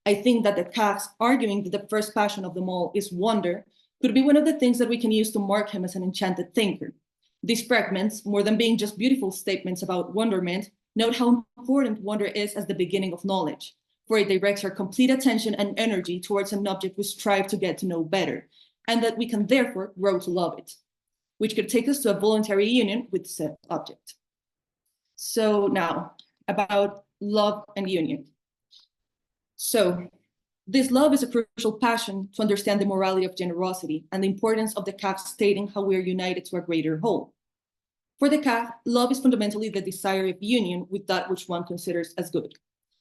I think that Descartes arguing that the first passion of them all is wonder could be one of the things that we can use to mark him as an enchanted thinker. These fragments, more than being just beautiful statements about wonderment, note how important wonder is as the beginning of knowledge, for it directs our complete attention and energy towards an object we strive to get to know better, and that we can therefore grow to love it, which could take us to a voluntary union with said object. So now, about love and union. So, this love is a crucial passion to understand the morality of generosity and the importance of Descartes stating how we are united to a greater whole. For Descartes, love is fundamentally the desire of union with that which one considers as good.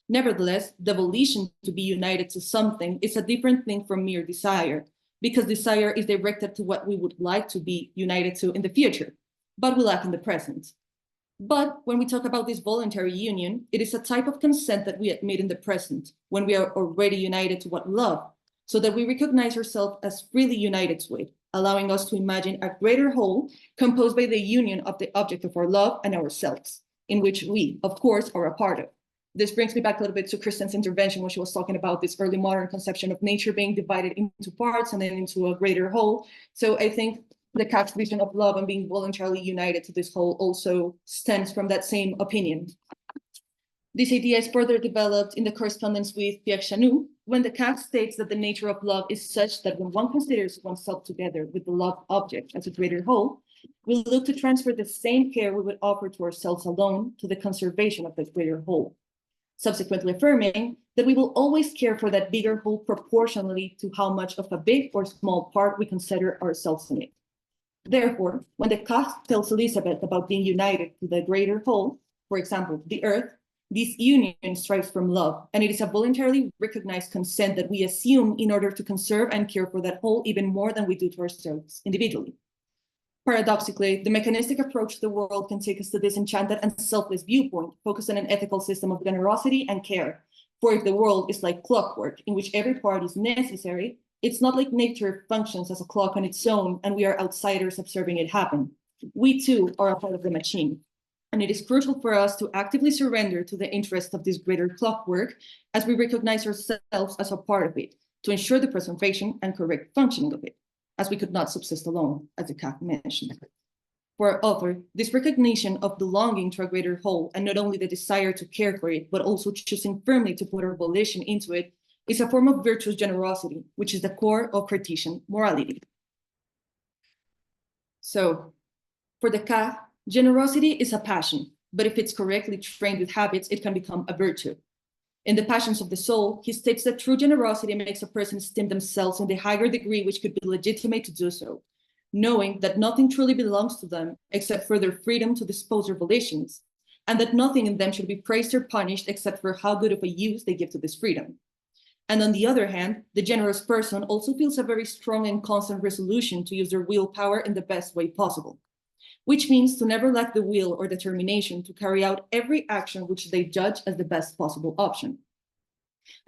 Nevertheless, the volition to be united to something is a different thing from mere desire, because desire is directed to what we would like to be united to in the future, but we lack in the present. But when we talk about this voluntary union, it is a type of consent that we admit in the present, when we are already united to what love, so that we recognize ourselves as freely united to it, allowing us to imagine a greater whole composed by the union of the object of our love and ourselves, in which we, of course, are a part of. This brings me back a little bit to Kirsten's intervention when she was talking about this early modern conception of nature being divided into parts and then into a greater whole. So I think Descartes' vision of love and being voluntarily united to this whole also stems from that same opinion. This idea is further developed in the correspondence with Pierre Chanou, when Descartes states that the nature of love is such that when one considers oneself together with the loved object as a greater whole, we look to transfer the same care we would offer to ourselves alone to the conservation of that greater whole, subsequently affirming that we will always care for that bigger whole proportionally to how much of a big or small part we consider ourselves in it. Therefore, when Descartes tells Elizabeth about being united to the greater whole, for example, the earth, this union strives from love, and it is a voluntarily recognized consent that we assume in order to conserve and care for that whole even more than we do to ourselves individually. Paradoxically, the mechanistic approach to the world can take us to this enchanted and selfless viewpoint, focused on an ethical system of generosity and care. For if the world is like clockwork, in which every part is necessary, It's not like nature functions as a clock on its own and we are outsiders observing it happen. We too are a part of the machine. And it is crucial for us to actively surrender to the interest of this greater clockwork as we recognize ourselves as a part of it, to ensure the preservation and correct functioning of it, as we could not subsist alone, as the CAC mentioned. For our author, this recognition of belonging to a greater whole, and not only the desire to care for it, but also choosing firmly to put our volition into it, is a form of virtuous generosity, which is the core of Cartesian morality. So, for the CAC, generosity is a passion, but if it's correctly trained with habits, it can become a virtue. In The Passions of the Soul, he states that true generosity makes a person esteem themselves in the higher degree which could be legitimate to do so, knowing that nothing truly belongs to them except for their freedom to dispose their volitions, and that nothing in them should be praised or punished except for how good of a use they give to this freedom. And on the other hand, the generous person also feels a very strong and constant resolution to use their willpower in the best way possible, which means to never lack the will or determination to carry out every action which they judge as the best possible option.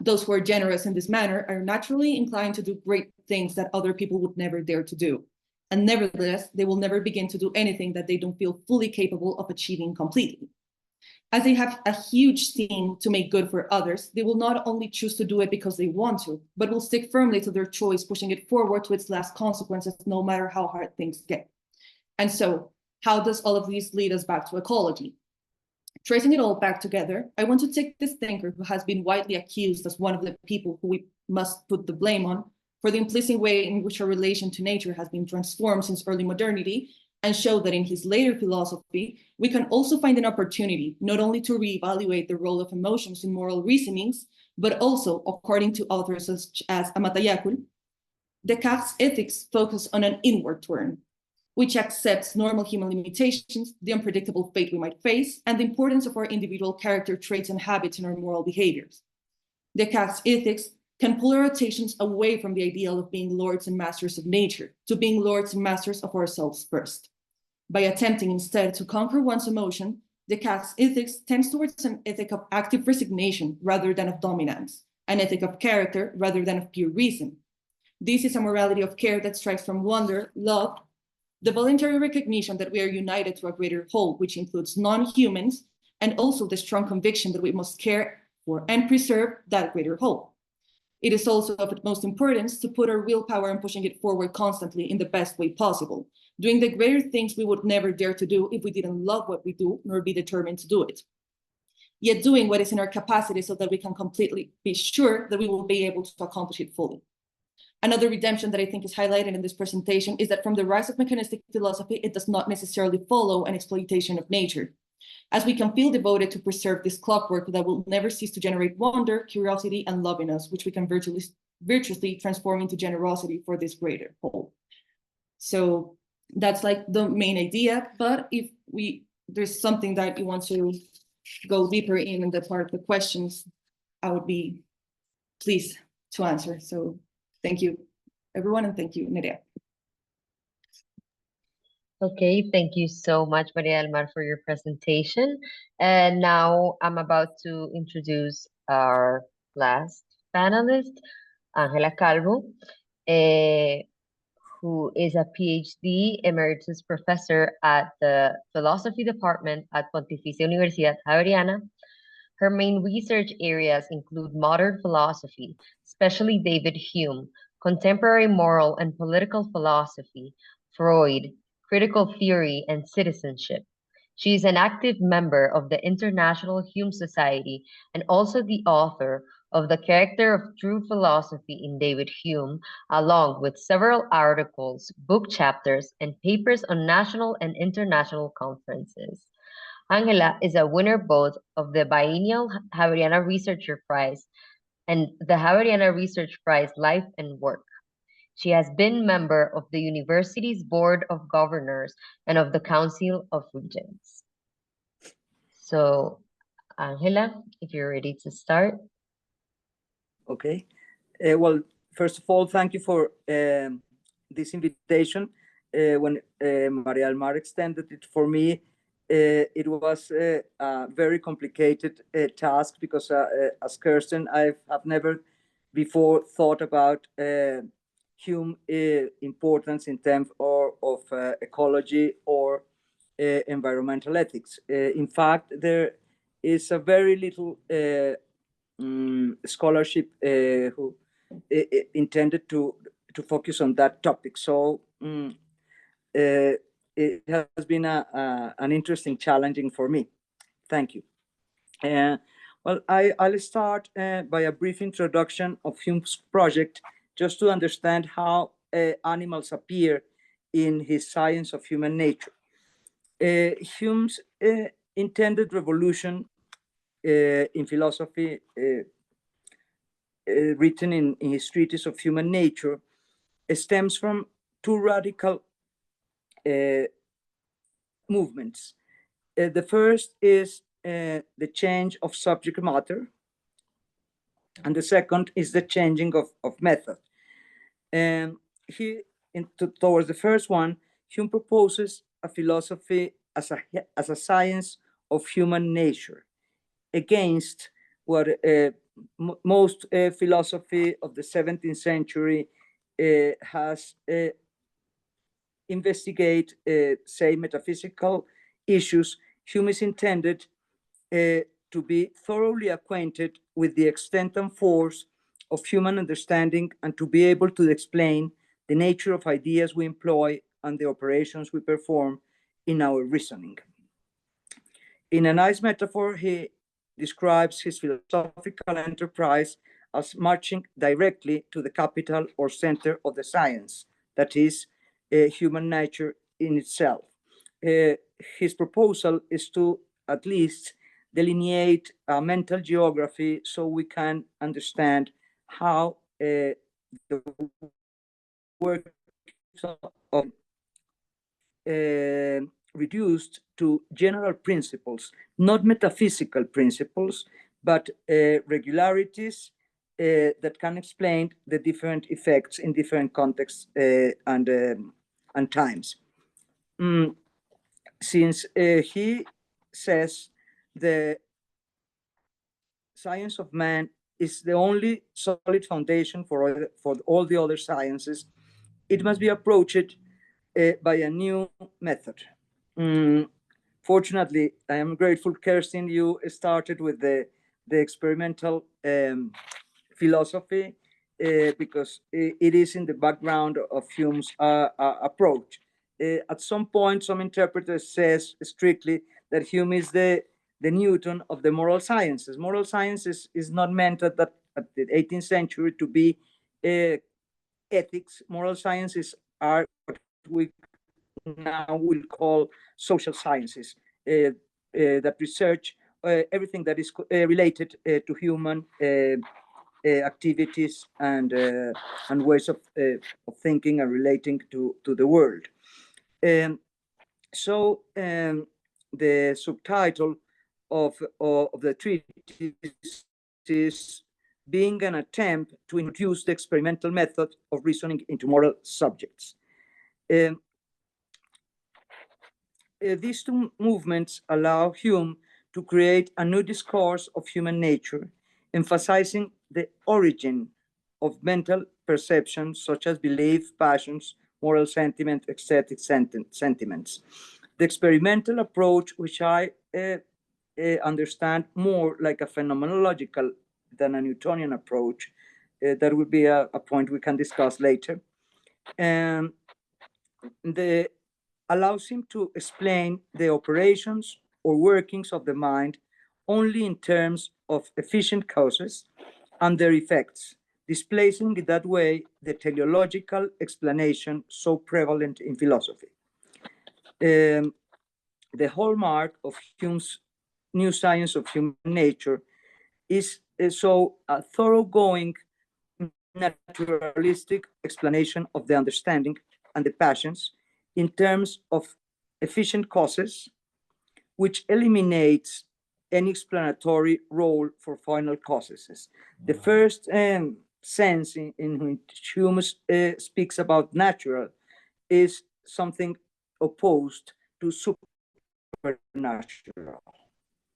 Those who are generous in this manner are naturally inclined to do great things that other people would never dare to do. And nevertheless, they will never begin to do anything that they don't feel fully capable of achieving completely. As they have a huge esteem to make good for others, they will not only choose to do it because they want to, but will stick firmly to their choice, pushing it forward to its last consequences, no matter how hard things get. And so, how does all of these lead us back to ecology? Tracing it all back together, I want to take this thinker who has been widely accused as one of the people who we must put the blame on for the implicit way in which our relation to nature has been transformed since early modernity, and show that in his later philosophy, we can also find an opportunity not only to reevaluate the role of emotions in moral reasonings, but also, according to authors such as Amatayakul, Descartes' ethics focus on an inward turn, which accepts normal human limitations, the unpredictable fate we might face, and the importance of our individual character traits and habits in our moral behaviors. Descartes' ethics can pull our attentions away from the ideal of being lords and masters of nature to being lords and masters of ourselves first. By attempting instead to conquer one's emotion, Descartes' ethics tends towards an ethic of active resignation rather than of dominance, an ethic of character rather than of pure reason. This is a morality of care that strikes from wonder, love, the voluntary recognition that we are united to a greater whole, which includes non-humans, and also the strong conviction that we must care for and preserve that greater whole. It is also of utmost importance to put our willpower and pushing it forward constantly in the best way possible, doing the greater things we would never dare to do if we didn't love what we do, nor be determined to do it. Yet doing what is in our capacity so that we can completely be sure that we will be able to accomplish it fully. Another redemption that I think is highlighted in this presentation is that from the rise of mechanistic philosophy, it does not necessarily follow an exploitation of nature, as we can feel devoted to preserve this clockwork that will never cease to generate wonder, curiosity, and love in us, which we can virtuously transform into generosity for this greater whole. So that's like the main idea, but if there's something that you want to go deeper in the part of the questions, I would be pleased to answer. So thank you, everyone, and thank you, Nerea. Okay, thank you so much, Maria del Mar, for your presentation. And now I'm about to introduce our last panelist, Ángela Calvo, who is a PhD emeritus professor at the Philosophy Department at Pontificia Universidad Javeriana. Her main research areas include modern philosophy, especially David Hume, contemporary moral and political philosophy, Freud, critical theory, and citizenship. She is an active member of the International Hume Society and also the author of The Character of True Philosophy in David Hume, along with several articles, book chapters, and papers on national and international conferences. Ángela is a winner both of the biennial Javeriana Researcher Prize and the Javeriana Research Prize Life and Work. She has been member of the university's Board of Governors and of the Council of Regents. So, Ángela, if you're ready to start. Okay. Well, first of all, thank you for this invitation. When Maria del Mar extended it for me, it was a very complicated task because as Kirsten, I have never before thought about Hume's importance in terms of ecology or environmental ethics. In fact, there is a very little scholarship who intended to focus on that topic. So it has been an interesting, challenging for me. Thank you. Well, I'll start by a brief introduction of Hume's project, just to understand how animals appear in his Science of Human Nature. Hume's intended revolution in philosophy, written in his Treatise of Human Nature, stems from two radical movements. The first is the change of subject matter, and the second is the changing of method. Towards the first one, Hume proposes a philosophy as a science of human nature, against what most philosophy of the 17th century has investigate, say, metaphysical issues. Hume is intended to be thoroughly acquainted with the extent and force of human understanding, and to be able to explain the nature of ideas we employ and the operations we perform in our reasoning. In a nice metaphor, he describes his philosophical enterprise as marching directly to the capital or center of the science, that is, human nature in itself. His proposal is to at least delineate a mental geography so we can understand how the work of reduced to general principles, not metaphysical principles, but regularities that can explain the different effects in different contexts and times. Since he says the science of man is the only solid foundation for all the other sciences, it must be approached by a new method. Fortunately, I am grateful, Kirsten, you started with the experimental philosophy because it is in the background of Hume's approach. At some point, some interpreter says strictly that Hume is the Newton of the moral sciences. Moral sciences is not meant at the 18th century to be ethics. Moral sciences are what we now will call social sciences, that research everything that is related to human activities and ways of thinking and relating to the world. So the subtitle of the treatise is being an attempt to introduce the experimental method of reasoning into moral subjects. These two movements allow Hume to create a new discourse of human nature, emphasizing the origin of mental perceptions such as belief, passions, moral sentiment, aesthetic sentiments. The experimental approach, which I understand more like a phenomenological than a Newtonian approach, that will be a point we can discuss later, allows him to explain the operations or workings of the mind only in terms of efficient causes and their effects, displacing in that way the teleological explanation so prevalent in philosophy. The hallmark of Hume's new science of human nature is so a thoroughgoing naturalistic explanation of the understanding and the passions in terms of efficient causes, which eliminates any explanatory role for final causes. The first sense in which Hume speaks about natural is something opposed to supernatural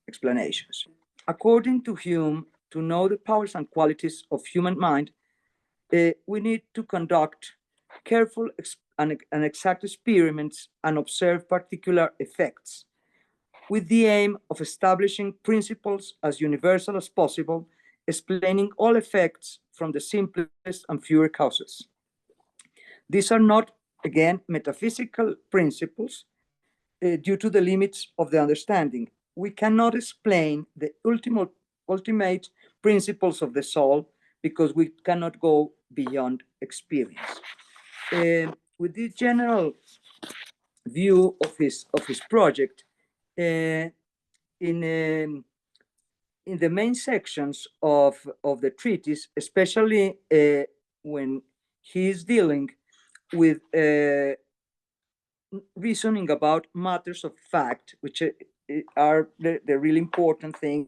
explanations. According to Hume, to know the powers and qualities of human mind, we need to conduct careful and exact experiments and observe particular effects with the aim of establishing principles as universal as possible, explaining all effects from the simplest and fewer causes. These are not, again, metaphysical principles due to the limits of the understanding. We cannot explain the ultimate principles of the soul because we cannot go beyond experience. With this general view of his project, in the main sections of the treatise, especially when he is dealing with reasoning about matters of fact, which are the really important things,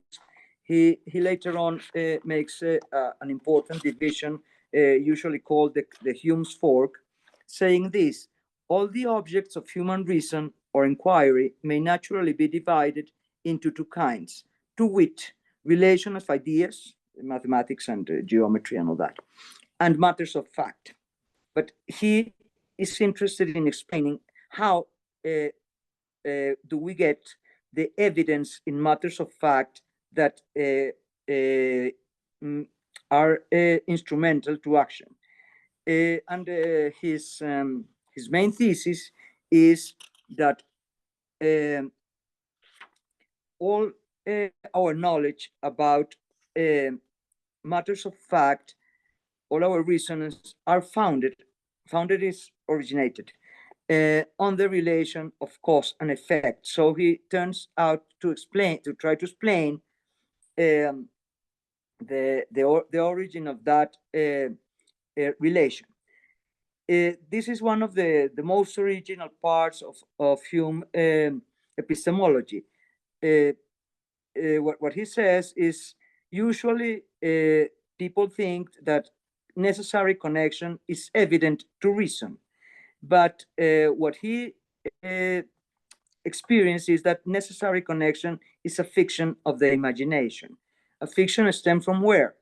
he later on makes an important division, usually called the Hume's fork, saying this: all the objects of human reason or inquiry may naturally be divided into two kinds, to wit, relation of ideas, mathematics and geometry and all that, and matters of fact. But he is interested in explaining how do we get the evidence in matters of fact that are instrumental to action. And his main thesis is that all our knowledge about matters of fact, all our reasons are founded is originated on the relation of cause and effect. So he turns out to try to explain the origin of that relation. This is one of the most original parts of Hume epistemology. What he says is usually people think that necessary connection is evident to reason. But what he experienced is that necessary connection is a fiction of the imagination. A fiction stems from where?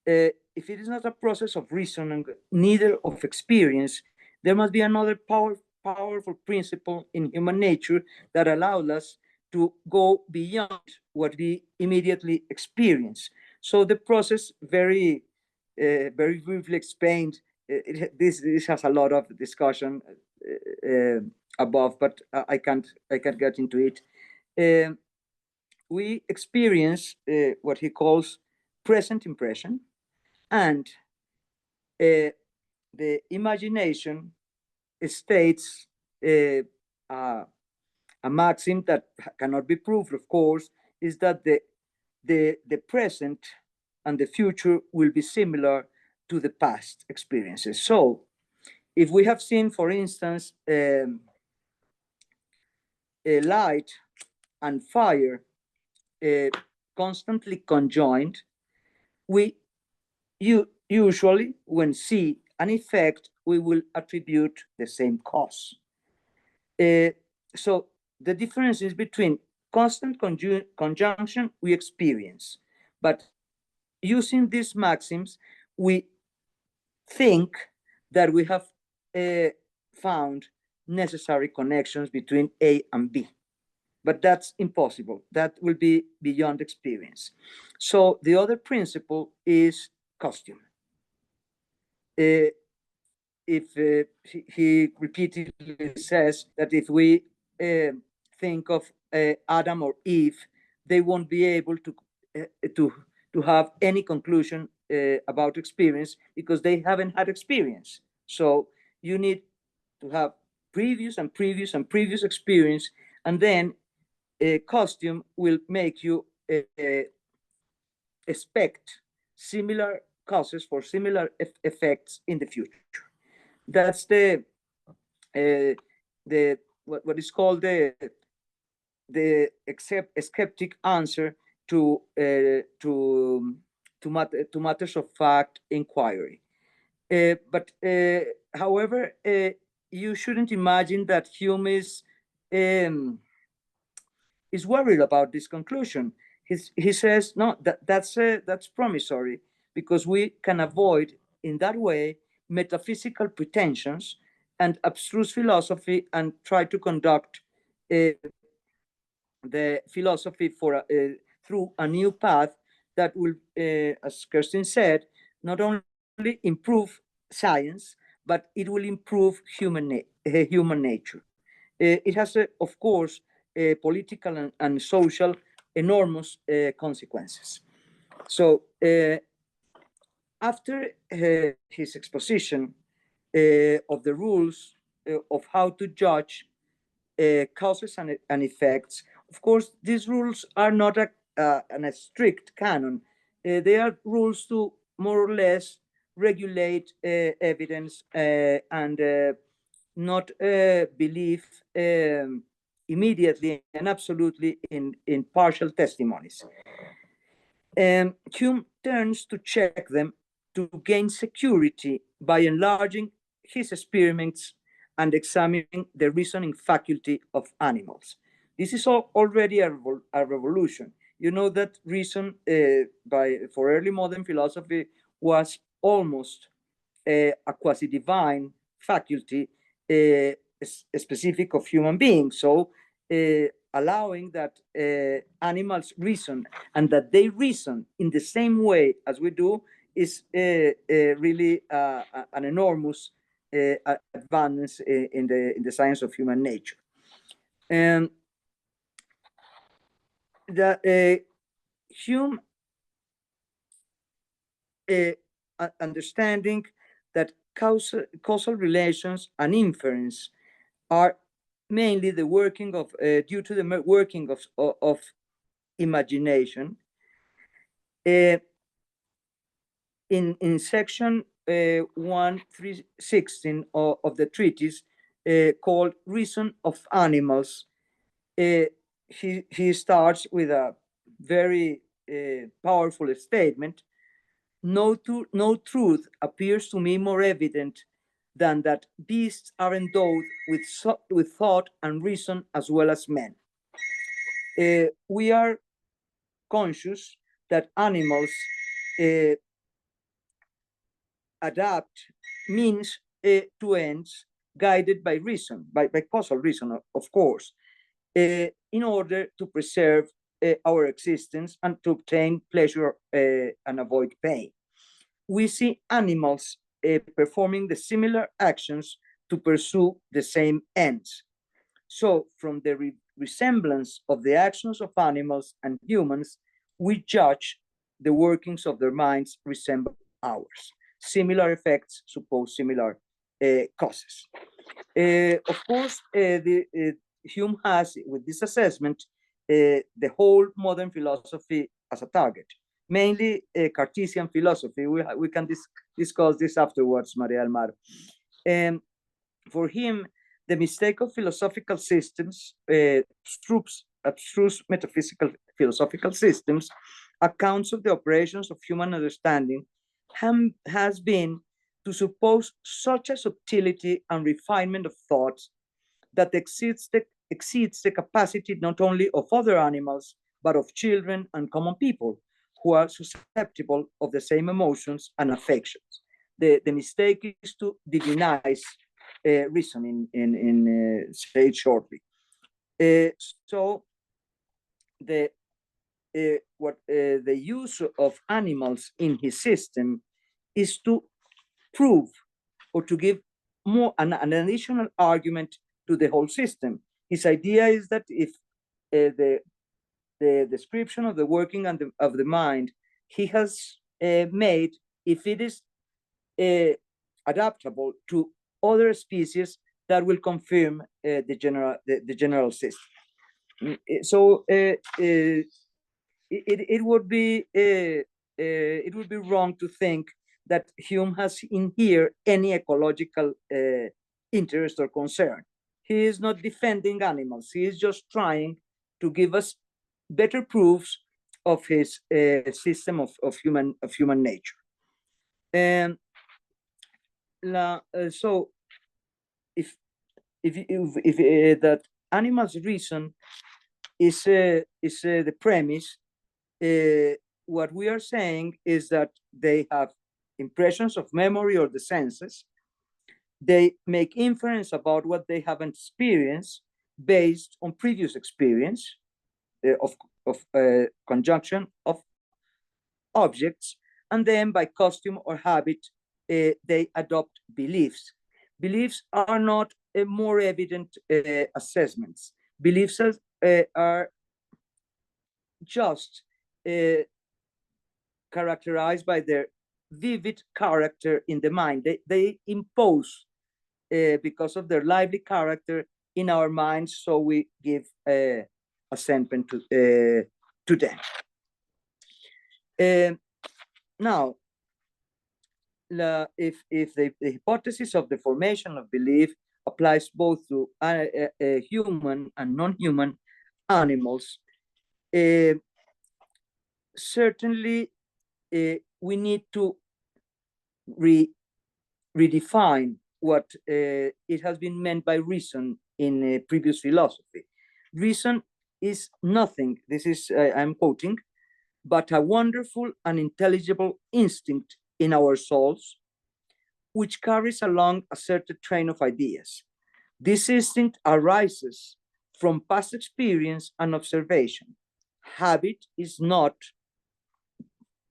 If it is not a process of reasoning, neither of experience, there must be another powerful principle in human nature that allows us to go beyond what we immediately experience. So the process, very briefly explained, this has a lot of discussion above, but I can't get into it. We experience what he calls present impression, and the imagination states a maxim that cannot be proved, of course, is that the present and the future will be similar to the past experiences. So if we have seen, for instance, light and fire constantly conjoined, we usually, when see an effect, we will attribute the same cause. So the difference is between constant conjunction we experience, but using these maxims, we think that we have found necessary connections between A and B. But that's impossible. That will be beyond experience. So the other principle is costume. If he repeatedly says that if we think of Adam or Eve, they won't be able to have any conclusion about experience because they haven't had experience. So you need to have previous and previous and previous experience, and then costume will make you expect similar causes for similar effects in the future. That's what is called the skeptic answer to matters of fact inquiry. But however, you shouldn't imagine that Hume is worried about this conclusion. He says, no, that's promissory, because we can avoid in that way metaphysical pretensions and abstruse philosophy and try to conduct the philosophy through a new path that will, as Kirsten said, not only improve science, but it will improve human nature. It has, of course, political and social enormous consequences. So after his exposition of the rules of how to judge causes and effects, of course, these rules are not a strict canon. They are rules to more or less regulate evidence and not believe immediately and absolutely in partial testimonies. Hume turns to check them to gain security by enlarging his experiments and examining the reasoning faculty of animals. This is already a revolution. You know that reason for early modern philosophy was almost a quasi-divine faculty specific of human beings. So allowing that animals reason and that they reason in the same way as we do is really an enormous advance in the science of human nature. And Hume understanding that causal relations and inference are mainly the working of due to the working of imagination. In section 1.3.16 of the treatise called Reason of Animals, he starts with a very powerful statement. No truth appears to me more evident than that beasts are endowed with thought and reason as well as men. We are conscious that animals adapt means to ends guided by reason, by causal reason, of course, in order to preserve our existence and to obtain pleasure and avoid pain. We see animals performing the similar actions to pursue the same ends. So from the resemblance of the actions of animals and humans, we judge the workings of their minds resemble ours. Similar effects suppose similar causes. Of course, Hume has, with this assessment, the whole modern philosophy as a target, mainly Cartesian philosophy. We can discuss this afterwards, Maria del Mar. For him, the mistake of philosophical systems, abstruse metaphysical philosophical systems, accounts of the operations of human understanding, has been to suppose such a subtlety and refinement of thoughts that exceeds the capacity not only of other animals, but of children and common people who are susceptible of the same emotions and affections. The mistake is to divinize reason, say it shortly. So the use of animals in his system is to prove or to give more an additional argument to the whole system. His idea is that if the description of the working of the mind he has made, if it is adaptable to other species, that will confirm the general system. So it would be wrong to think that Hume has in here any ecological interest or concern. He is not defending animals. He is just trying to give us better proofs of his system of human nature. So if that animals reason is the premise, what we are saying is that they have impressions of memory or the senses. They make inference about what they haven't experienced based on previous experience of conjunction of objects, and then by custom or habit, they adopt beliefs. Beliefs are not more evident assessments. Beliefs are just characterized by their vivid character in the mind. They impose because of their lively character in our minds, so we give assentment to them. Now, if the hypothesis of the formation of belief applies both to human and non-human animals, certainly we need to redefine what it has been meant by reason in previous philosophy. Reason is nothing, this is, I'm quoting, but a wonderful and intelligible instinct in our souls, which carries along a certain train of ideas. This instinct arises from past experience and observation. Habit is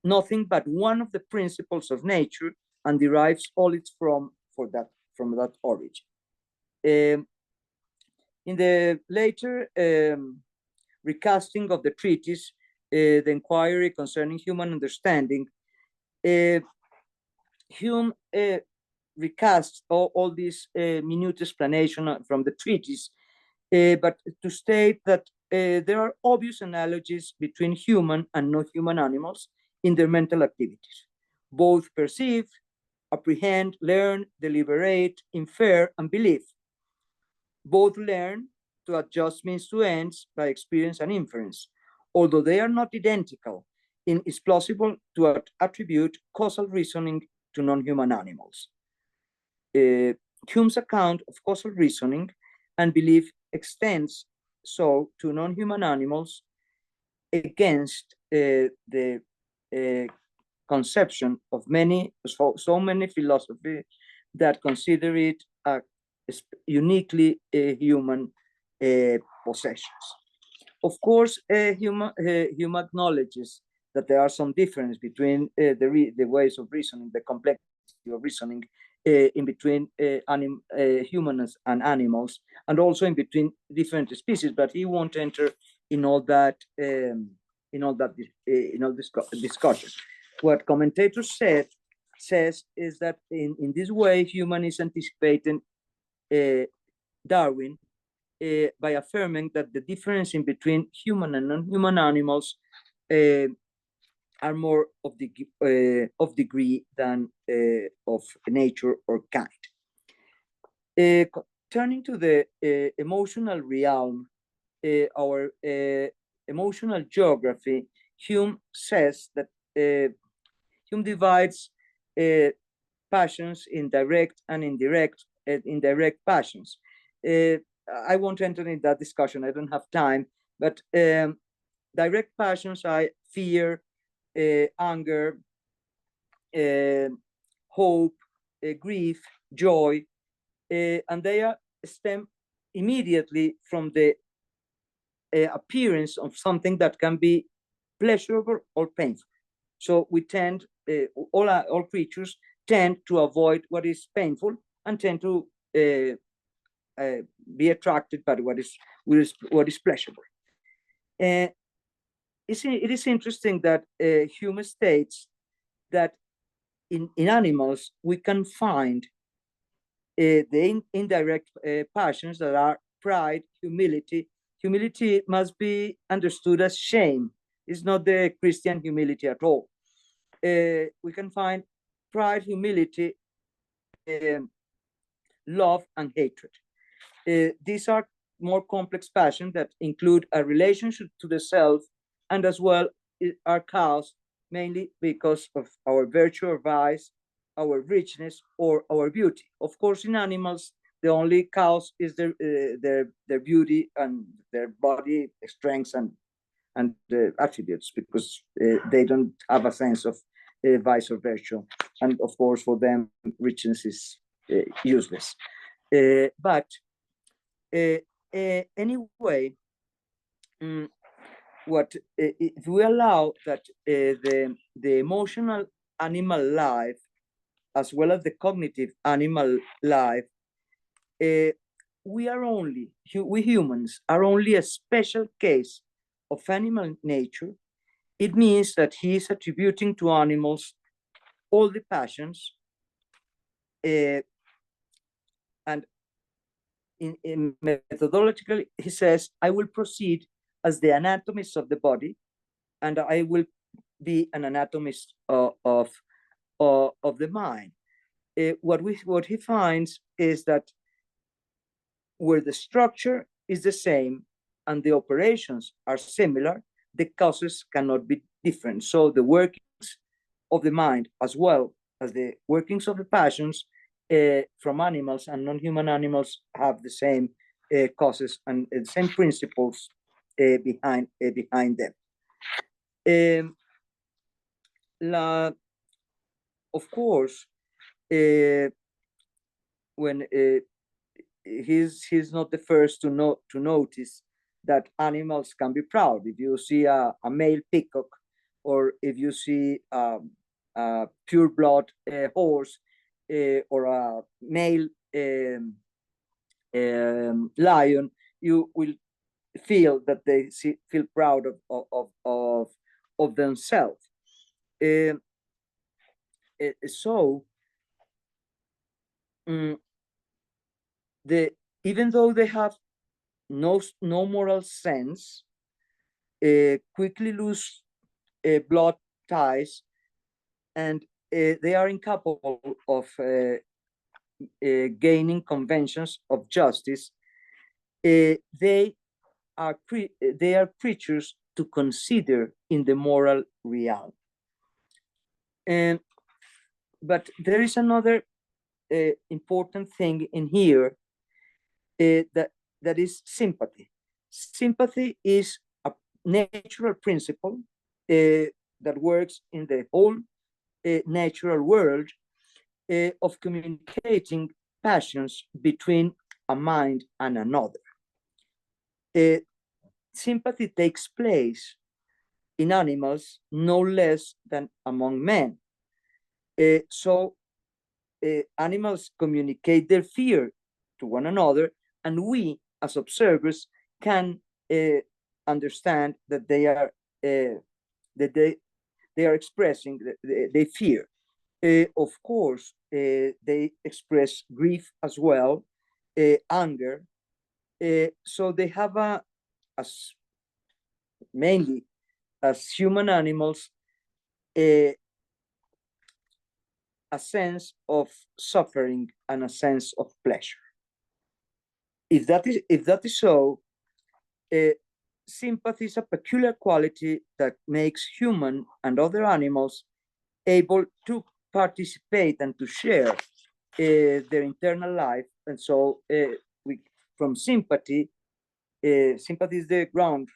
nothing but one of the principles of nature and derives all its from that origin. In the later recasting of the treatise, the inquiry concerning human understanding, Hume recasts all this minute explanation from the treatise, but to state that there are obvious analogies between human and non-human animals in their mental activities. Both perceive, apprehend, learn, deliberate, infer, and believe. Both learn to adjust means to ends by experience and inference. Although they are not identical, it's plausible to attribute causal reasoning to non-human animals. Hume's account of causal reasoning and belief extends so to non-human animals against the conception of so many philosophy that consider it a uniquely human possessions. Of course, Hume acknowledges that there are some difference between the ways of reasoning, the complexity of reasoning in between humans and animals, and also in between different species. But he won't enter in all that discussion. What commentators says is that in this way, human is anticipating Darwin by affirming that the difference in between human and non-human animals are more of degree than of nature or kind. Turning to the emotional realm, our emotional geography, Hume says that Hume divides passions in direct and indirect passions. I won't enter in that discussion, I don't have time, but direct passions are fear, anger, hope, grief, joy, and they stem immediately from the appearance of something that can be pleasurable or painful. So we tend, all creatures tend to avoid what is painful and tend to be attracted by what is pleasurable. It is interesting that Hume states that in animals we can find the indirect passions that are pride, humility. Humility must be understood as shame. It's not the Christian humility at all. We can find pride, humility, love, and hatred. These are more complex passions that include a relationship to the self, and as well are caused mainly because of our virtue or vice, our richness, or our beauty. Of course, in animals, the only cause is their beauty and their body strengths and attributes, because they don't have a sense of vice versa. And of course, for them, richness is useless. But anyway, if we allow that the emotional animal life as well as the cognitive animal life, we humans are only a special case of animal nature. It means that he is attributing to animals all the passions, and in methodologically, he says, I will proceed as the anatomist of the body, and I will be an anatomist of the mind. What he finds is that where the structure is the same and the operations are similar, the causes cannot be different. So the workings of the mind, as well as the workings of the passions from animals and non-human animals, have the same causes and the same principles behind them. Of course, when he's not the first to notice that animals can be proud. If you see a male peacock, or if you see a pure blood horse, or a male lion, you will feel that they feel proud of themselves. So even though they have no moral sense, quickly lose blood ties, and they are incapable of gaining conventions of justice, they are creatures to consider in the moral realm. But there is another important thing in here, that is sympathy. Sympathy is a natural principle that works in the whole natural world of communicating passions between a mind and another. Sympathy takes place in animals no less than among men. So animals communicate their fear to one another, and we as observers can understand that they are expressing they fear. Of course, they express grief as well, anger. So they have mainly as human animals, a sense of suffering and a sense of pleasure. If that is so, sympathy is a peculiar quality that makes human and other animals able to participate and to share their internal life. And so from sympathy is the ground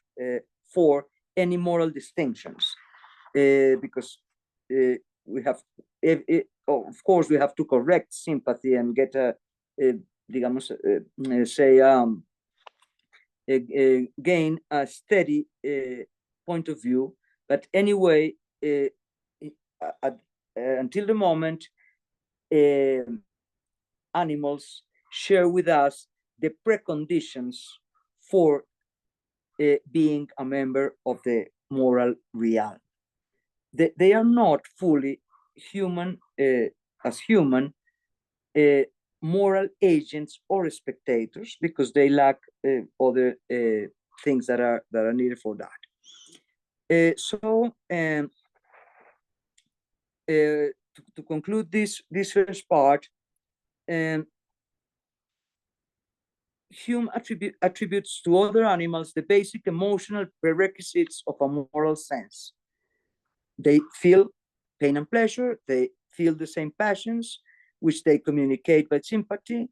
for any moral distinctions, because we have, of course, we have to correct sympathy and get gain a steady point of view. But anyway, until the moment, animals share with us the preconditions for being a member of the moral realm. They are not fully human, as human moral agents or spectators, because they lack other things that are needed for that. To conclude this first part, Hume attributes to other animals the basic emotional prerequisites of a moral sense. They feel pain and pleasure, they feel the same passions, which they communicate by sympathy,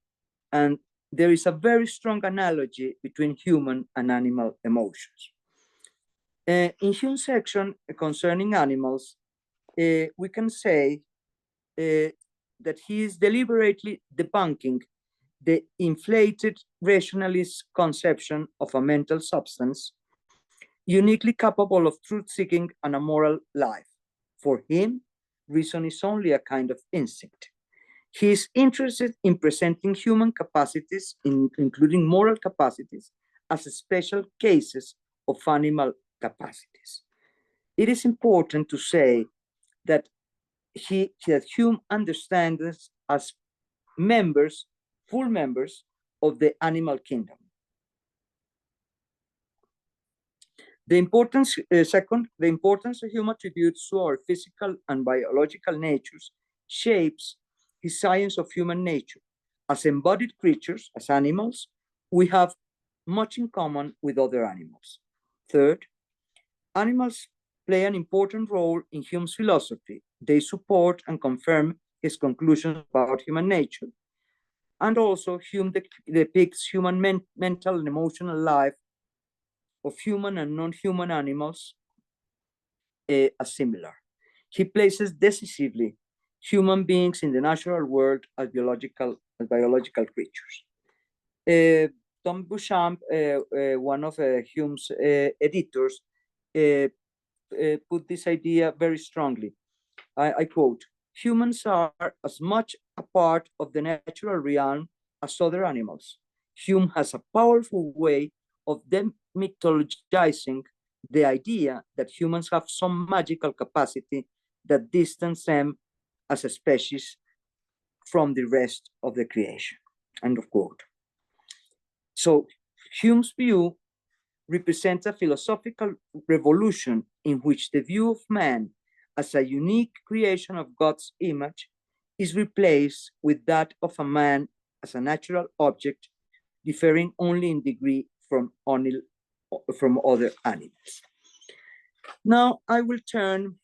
and there is a very strong analogy between human and animal emotions. In Hume's section concerning animals, we can say that he is deliberately debunking the inflated rationalist conception of a mental substance uniquely capable of truth-seeking and a moral life. For him, reason is only a kind of instinct. He is interested in presenting human capacities, including moral capacities, as special cases of animal capacities. It is important to say that Hume understands us as members, full members of the animal kingdom. The importance, the importance Hume attributes to our physical and biological natures shapes his science of human nature. As embodied creatures, as animals, we have much in common with other animals. Third, animals play an important role in Hume's philosophy. They support and confirm his conclusions about human nature. And also, Hume depicts human mental and emotional life of human and non-human animals as similar. He places decisively human beings in the natural world as biological creatures. Tom Beauchamp, one of Hume's editors, put this idea very strongly. I quote, "Humans are as much a part of the natural realm as other animals. Hume has a powerful way of demythologizing the idea that humans have some magical capacity that distance them as a species from the rest of the creation." End of quote. So Hume's view represents a philosophical revolution in which the view of man as a unique creation of God's image is replaced with that of a man as a natural object, differing only in degree from other animals. Now I will turn.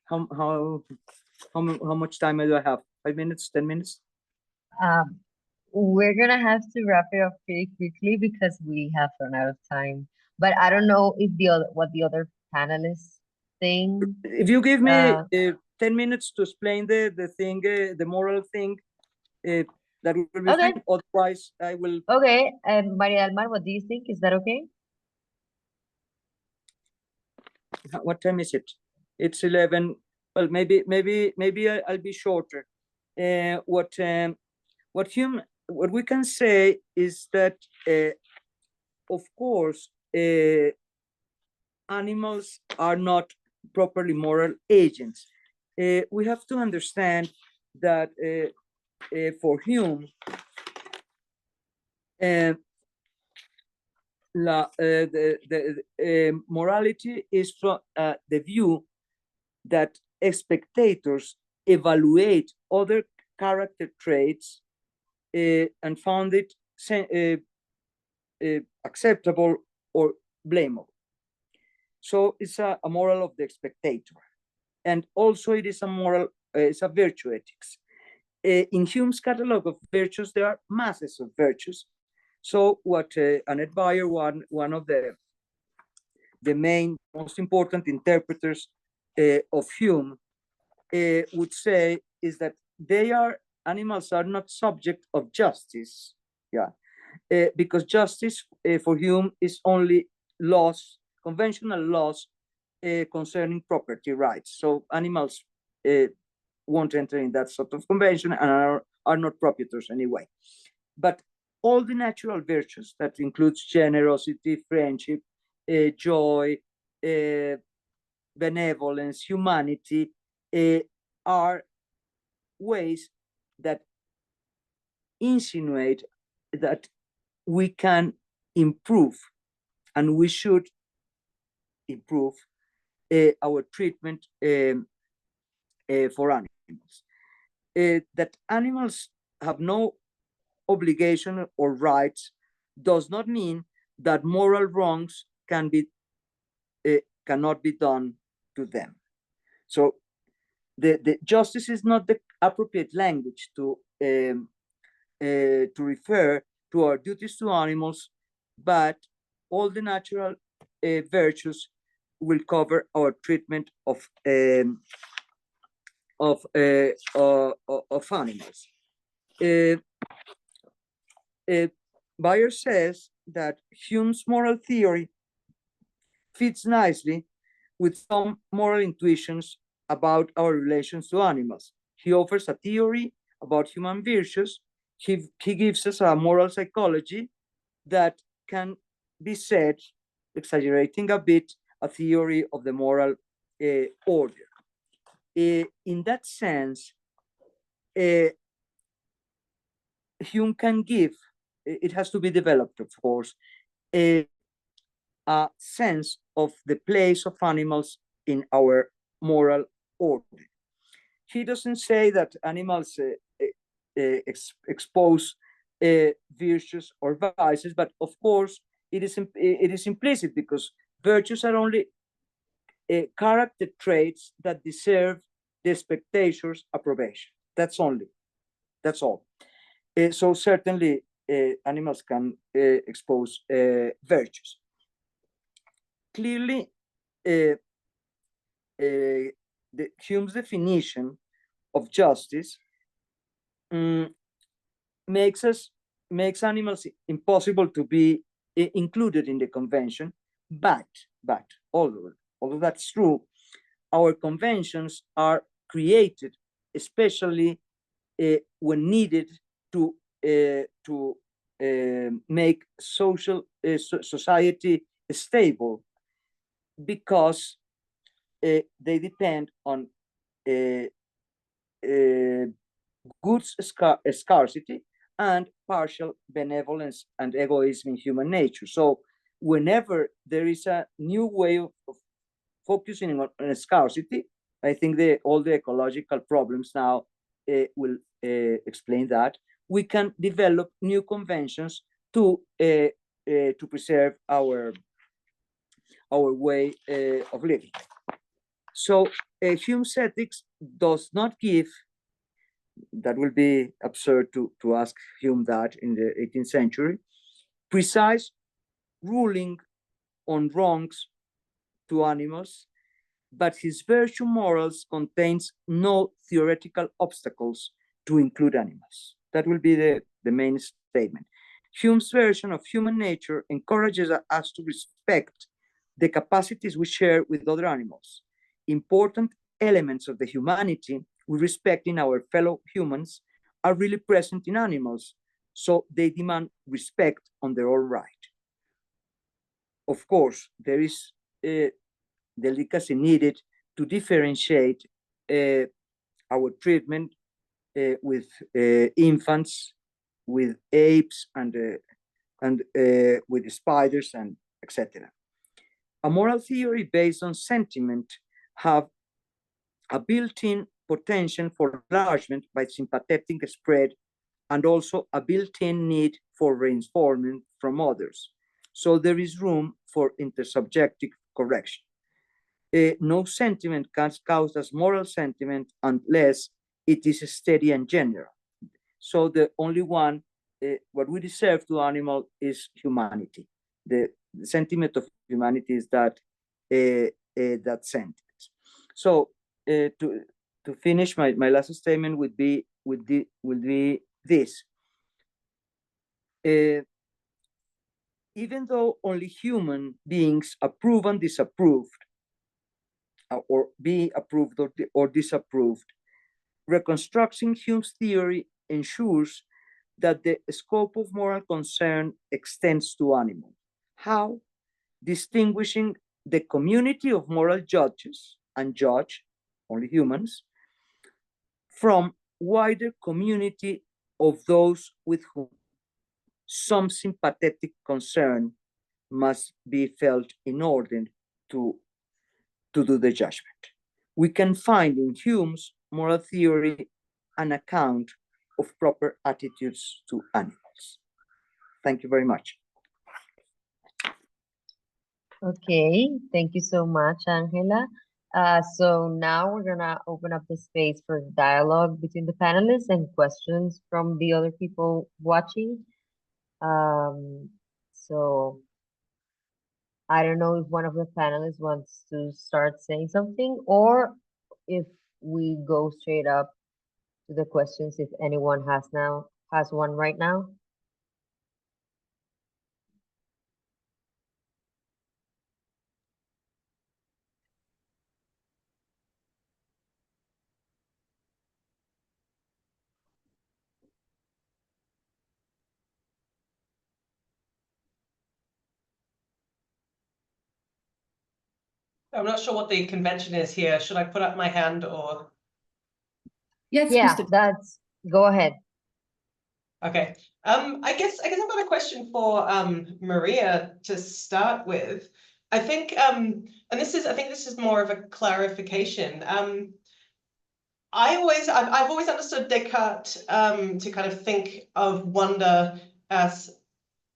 How much time do I have? 5 minutes? 10 minutes? We're gonna have to wrap it up pretty quickly because we have run out of time. But I don't know if what the other panelists think. If you give me 10 minutes to explain the thing, the moral thing, that will be Okay. fine. Otherwise, I will. Okay, Maria del Mar, what do you think? Is that okay? What time is it? It's 11. Well, maybe I'll be shorter. What we can say is that, of course, animals are not properly moral agents. We have to understand that for Hume, morality is from the view that spectators evaluate other character traits and found it acceptable or blamable. So it's a moral of the spectator. And also it is a moral, it's a virtue ethics. In Hume's catalog of virtues, there are masses of virtues. So what Annette Bayer, one of the main, most important interpreters of Hume would say is that animals are not subject of justice, because justice for Hume is only laws, conventional laws concerning property rights. So animals won't enter in that sort of convention and are not proprietors anyway. But all the natural virtues, that includes generosity, friendship, joy, benevolence, humanity, are ways that insinuate that we can improve and we should improve our treatment for animals. That animals have no obligation or rights does not mean that moral wrongs cannot be done to them. So the justice is not the appropriate language to refer to our duties to animals, but all the natural virtues will cover our treatment of animals. Bayer says that Hume's moral theory fits nicely with some moral intuitions about our relations to animals. He offers a theory about human virtues. He gives us a moral psychology that can be said, exaggerating a bit, a theory of the moral order. In that sense, Hume can give, it has to be developed, of course, a sense of the place of animals in our moral order. He doesn't say that animals expose virtues or vices, but of course it is implicit, because virtues are only character traits that deserve the spectator's approbation. That's all. So certainly animals can expose virtues. Clearly, Hume's definition of justice makes animals impossible to be included in the convention, but although that's true, our conventions are created especially when needed to make society stable, because they depend on goods scarcity and partial benevolence and egoism in human nature. So whenever there is a new way of focusing on scarcity, I think all the ecological problems now will explain that, we can develop new conventions to preserve our way of living. So Hume's ethics does not give, that will be absurd to ask Hume that in the 18th century, precise ruling on wrongs to animals, but his virtue morals contains no theoretical obstacles to include animals. That will be the main statement. Hume's version of human nature encourages us to respect the capacities we share with other animals. Important elements of the humanity we respect in our fellow humans are really present in animals, so they demand respect on their own right. Of course, there is delicacy needed to differentiate our treatment with infants, with apes, and with spiders, and etc. A moral theory based on sentiment have a built-in potential for enlargement by sympathetic spread, and also a built-in need for reinforcement from others. So there is room for intersubjective correction. No sentiment can count as moral sentiment unless it is steady and general. So the only one, what we deserve to animal is humanity. The sentiment of humanity is that sentiment. So to finish, my last statement would be this. Even though only human beings approve and disapproved, or be approved or disapproved, reconstructing Hume's theory ensures that the scope of moral concern extends to animals. How? Distinguishing the community of moral judges and judge, only humans, from wider community of those with whom some sympathetic concern must be felt in order to do the judgment. We can find in Hume's moral theory an account of proper attitudes to animals. Thank you very much. Okay, thank you so much, Angela. So now we're gonna open up the space for dialogue between the panelists and questions from the other people watching. So I don't know if one of the panelists wants to start saying something, or if we go straight up to the questions, if anyone has one right now. I'm not sure what the convention is here. Should I put up my hand or? Yes, Yeah, Kristen. go ahead. Okay. I guess I've got a question for Maria to start with. I think and this is more of a clarification. I've always understood Descartes to kind of think of wonder as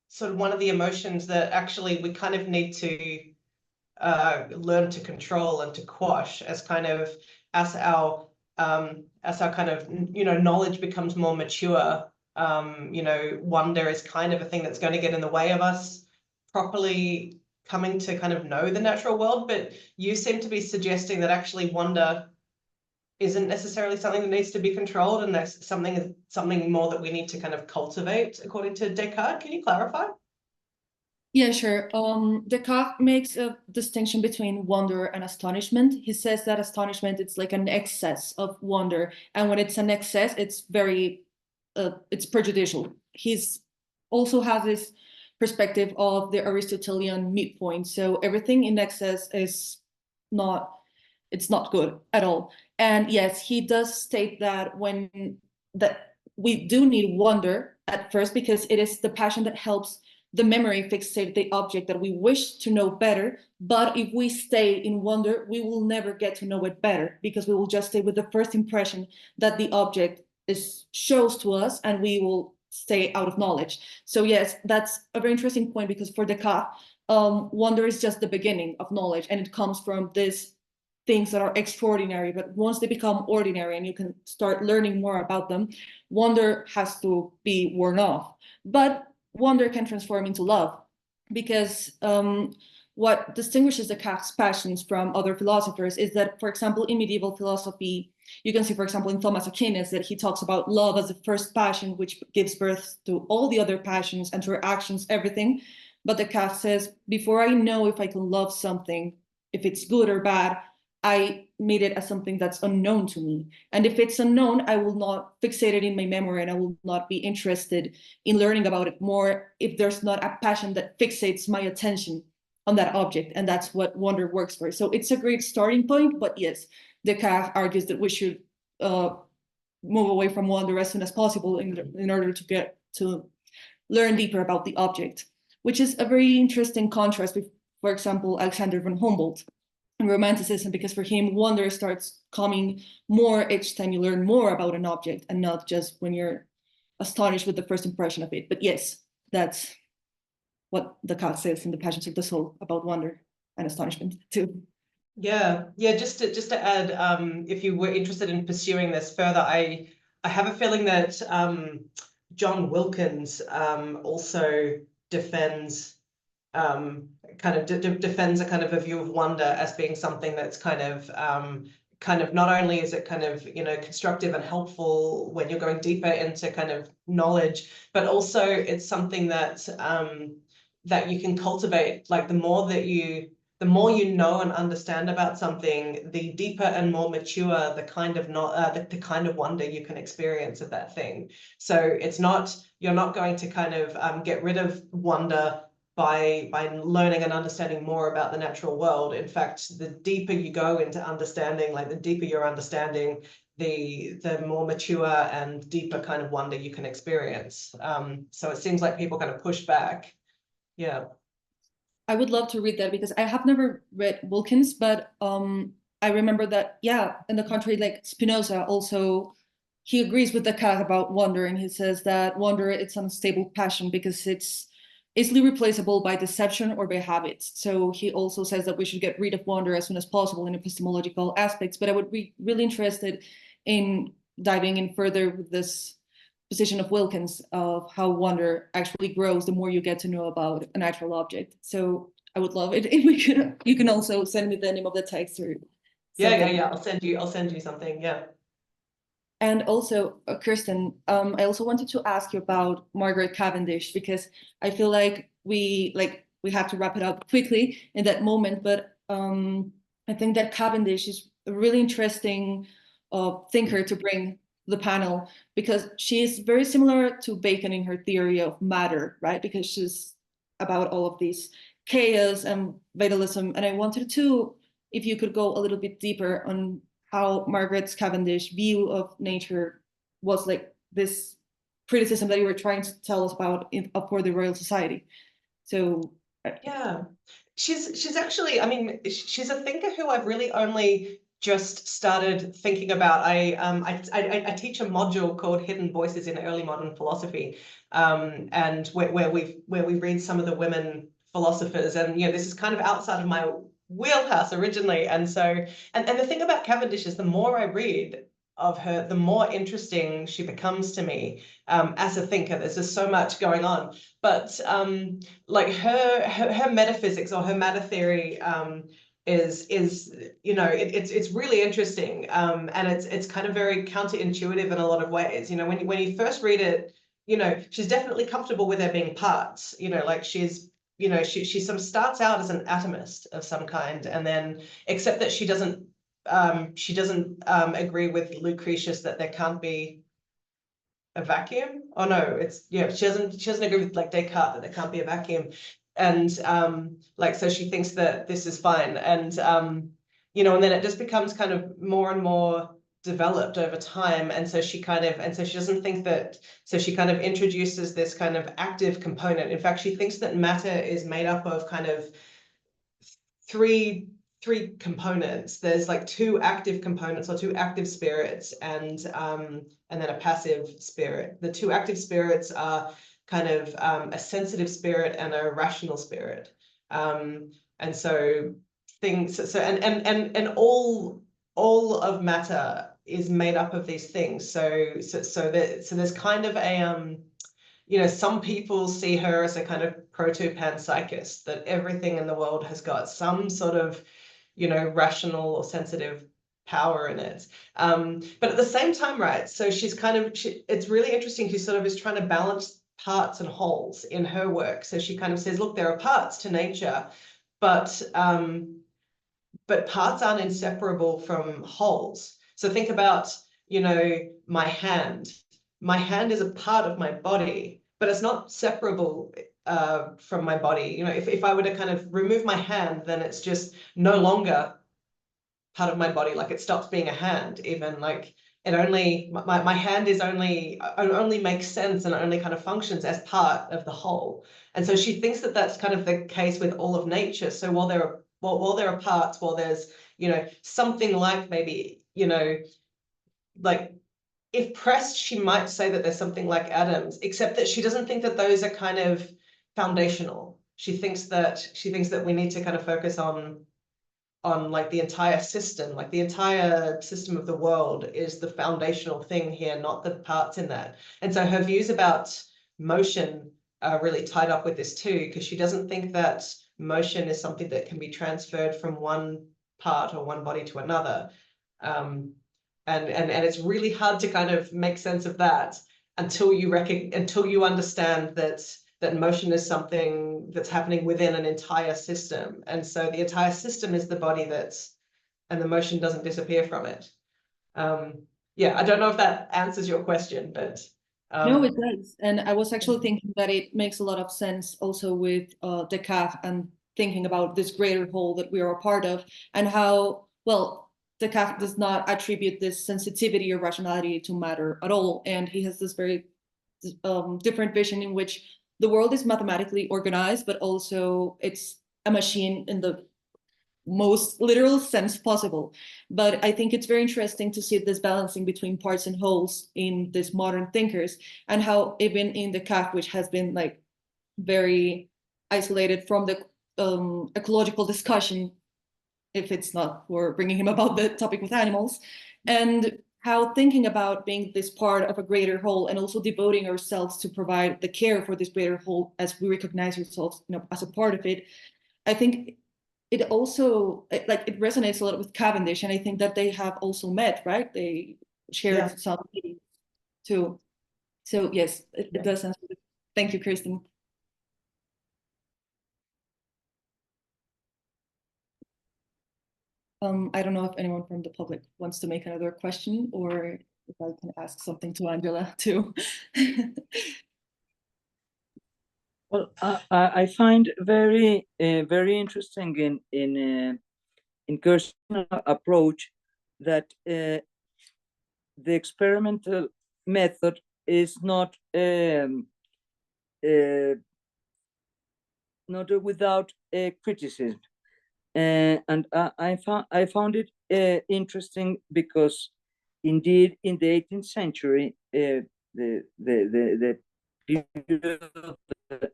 sort of one of the emotions that actually we kind of need to learn to control and to quash as kind of as our kind of knowledge becomes more mature. Wonder is kind of a thing that's going to get in the way of us properly coming to kind of know the natural world. But you seem to be suggesting that actually wonder isn't necessarily something that needs to be controlled, and that's something more that we need to kind of cultivate, according to Descartes. Can you clarify? Yeah, sure. Descartes makes a distinction between wonder and astonishment. He says that astonishment, it's like an excess of wonder. And when it's an excess, it's it's prejudicial. He's also has this perspective of the Aristotelian midpoint. So everything in excess is it's not good at all. And yes, he does state that that we do need wonder at first, because it is the passion that helps the memory fixate the object that we wish to know better. But if we stay in wonder, we will never get to know it better, because we will just stay with the first impression that the object shows to us, and we will stay out of knowledge. So yes, that's a very interesting point, because for Descartes, wonder is just the beginning of knowledge, and it comes from these things that are extraordinary. But once they become ordinary and you can start learning more about them, wonder has to be worn off. But wonder can transform into love, because what distinguishes Descartes' passions from other philosophers is that, for example, in medieval philosophy, you can see, for example, in Thomas Aquinas, that he talks about love as the first passion, which gives birth to all the other passions and to our actions, everything. But Descartes says, before I know if I can love something, if it's good or bad, I made it as something that's unknown to me. And if it's unknown, I will not fixate it in my memory, and I will not be interested in learning about it more if there's not a passion that fixates my attention on that object. And that's what wonder works for. So it's a great starting point. But yes, Descartes argues that we should move away from wonder as soon as possible in order to get to learn deeper about the object, which is a very interesting contrast with, for example, Alexander von Humboldt and Romanticism, because for him, wonder starts coming more each time you learn more about an object, and not just when you're astonished with the first impression of it. But yes, that's what Descartes says in The Passions of the Soul about wonder and astonishment too. Yeah. Just to add, if you were interested in pursuing this further, I have a feeling that John Wilkins also defends defends a kind of a view of wonder as being something that's kind of not only is it kind of constructive and helpful when you're going deeper into kind of knowledge, but also it's something that that you can cultivate. Like the more you know and understand about something, the deeper and more mature the kind of wonder you can experience of that thing. So you're not going to kind of get rid of wonder by learning and understanding more about the natural world. In fact, the deeper you go into understanding, like the deeper your understanding, the more mature and deeper kind of wonder you can experience. So it seems like people kind of push back. Yeah. I would love to read that, because I have never read Wilkins, but I remember that, yeah, in the country, like Spinoza also, he agrees with Descartes about wonder, and he says that wonder, it's an unstable passion because it's easily replaceable by deception or by habits. So he also says that we should get rid of wonder as soon as possible in epistemological aspects. But I would be really interested in diving in further with this position of Wilkins of how wonder actually grows the more you get to know about a natural object. So I would love it if we could. You can also send me the name of the text or something. Yeah. I'll send you something. Yeah. And also, Kirsten, I also wanted to ask you about Margaret Cavendish, because I feel like we have to wrap it up quickly in that moment. But I think that Cavendish is a really interesting thinker to bring to the panel, because she is very similar to Bacon in her theory of matter, right? Because she's about all of these chaos and vitalism. And I wanted to, if you could go a little bit deeper on how Margaret Cavendish's view of nature was like this criticism that you were trying to tell us about for the Royal Society. So yeah, she's actually, I mean, she's a thinker who I've really only just started thinking about. I teach a module called Hidden Voices in Early Modern Philosophy, and where we read some of the women philosophers, and this is kind of outside of my wheelhouse originally. And so, and the thing about Cavendish is the more I read of her, the more interesting she becomes to me as a thinker. There's just so much going on. But like her metaphysics or her matter theory is it's really interesting, and it's kind of very counterintuitive in a lot of ways. When you first read it, she's definitely comfortable with there being parts. Like she's she sort of starts out as an atomist of some kind, and then except that she doesn't agree with Lucretius that there can't be a vacuum. Oh no, she doesn't agree with like Descartes that there can't be a vacuum, and so she thinks that this is fine, and and then it just becomes kind of more and more developed over time, and so she doesn't think that, so she kind of introduces this kind of active component. In fact, she thinks that matter is made up of kind of three components. There's like two active components or two active spirits, and then a passive spirit. The two active spirits are kind of a sensitive spirit and a rational spirit, and so all of matter is made up of these things. So there's kind of a some people see her as a kind of proto-panpsychist, that everything in the world has got some sort of rational or sensitive power in it, but at the same time, right, so she's kind of it's really interesting. She sort of is trying to balance parts and wholes in her work. So she kind of says, look, there are parts to nature, but parts aren't inseparable from wholes. So think about, my hand. My hand is a part of my body, but it's not separable from my body. If I were to kind of remove my hand, then it's just no longer part of my body. Like it stops being a hand, even. Like it only, my hand is only makes sense and only kind of functions as part of the whole. And so she thinks that that's kind of the case with all of nature. So while there are parts, while there's something like maybe like if pressed, she might say that there's something like atoms, except that she doesn't think that those are kind of foundational. She thinks that we need to kind of focus on like the entire system, like the entire system of the world is the foundational thing here, not the parts in that. And so her views about motion are really tied up with this too, because she doesn't think that motion is something that can be transferred from one part or one body to another. And it's really hard to kind of make sense of that until you understand that motion is something that's happening within an entire system. And so the entire system is the body and the motion doesn't disappear from it. Yeah, I don't know if that answers your question, but no, it does. And I was actually thinking that it makes a lot of sense also with Descartes and thinking about this greater whole that we are a part of, and how, well, Descartes does not attribute this sensitivity or rationality to matter at all. And he has this very different vision in which the world is mathematically organized, but also it's a machine in the most literal sense possible. But I think it's very interesting to see this balancing between parts and wholes in these modern thinkers, and how even in Descartes, which has been like very isolated from the ecological discussion, if it's not for bringing him about the topic with animals, and how thinking about being this part of a greater whole and also devoting ourselves to provide the care for this greater whole as we recognize ourselves as a part of it, I think it also it resonates a lot with Cavendish, and I think that they have also met, right? They shared some meetings too. So yes, it does answer. Thank you, Kirsten. I don't know if anyone from the public wants to make another question, or if I can ask something to Angela too. Well, I find very interesting in Kirsten's approach that the experimental method is not without criticism, and I found it interesting because indeed in the 18th century the period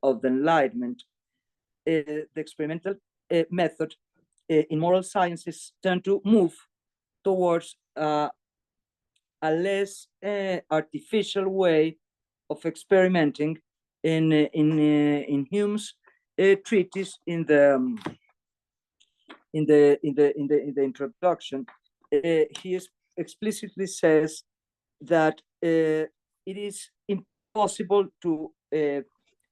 of the Enlightenment, the experimental method in moral sciences tend to move towards a less artificial way of experimenting. In Hume's treatise, in the introduction, he explicitly says that it is impossible to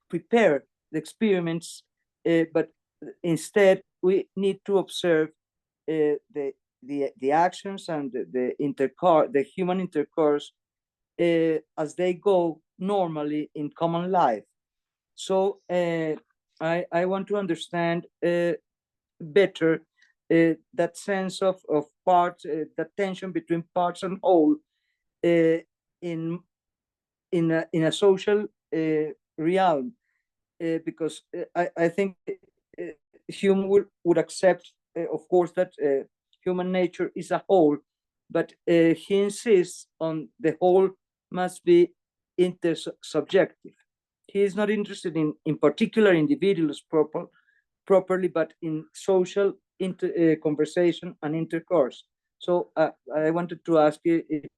prepare the experiments, but instead we need to observe the actions and the human intercourse as they go normally in common life. So I want to understand better that sense of parts, that tension between parts and whole in a social realm, because I think Hume would accept, of course, that human nature is a whole, but he insists on the whole must be intersubjective. He is not interested in particular individuals properly, but in social conversation and intercourse. So I wanted to ask you if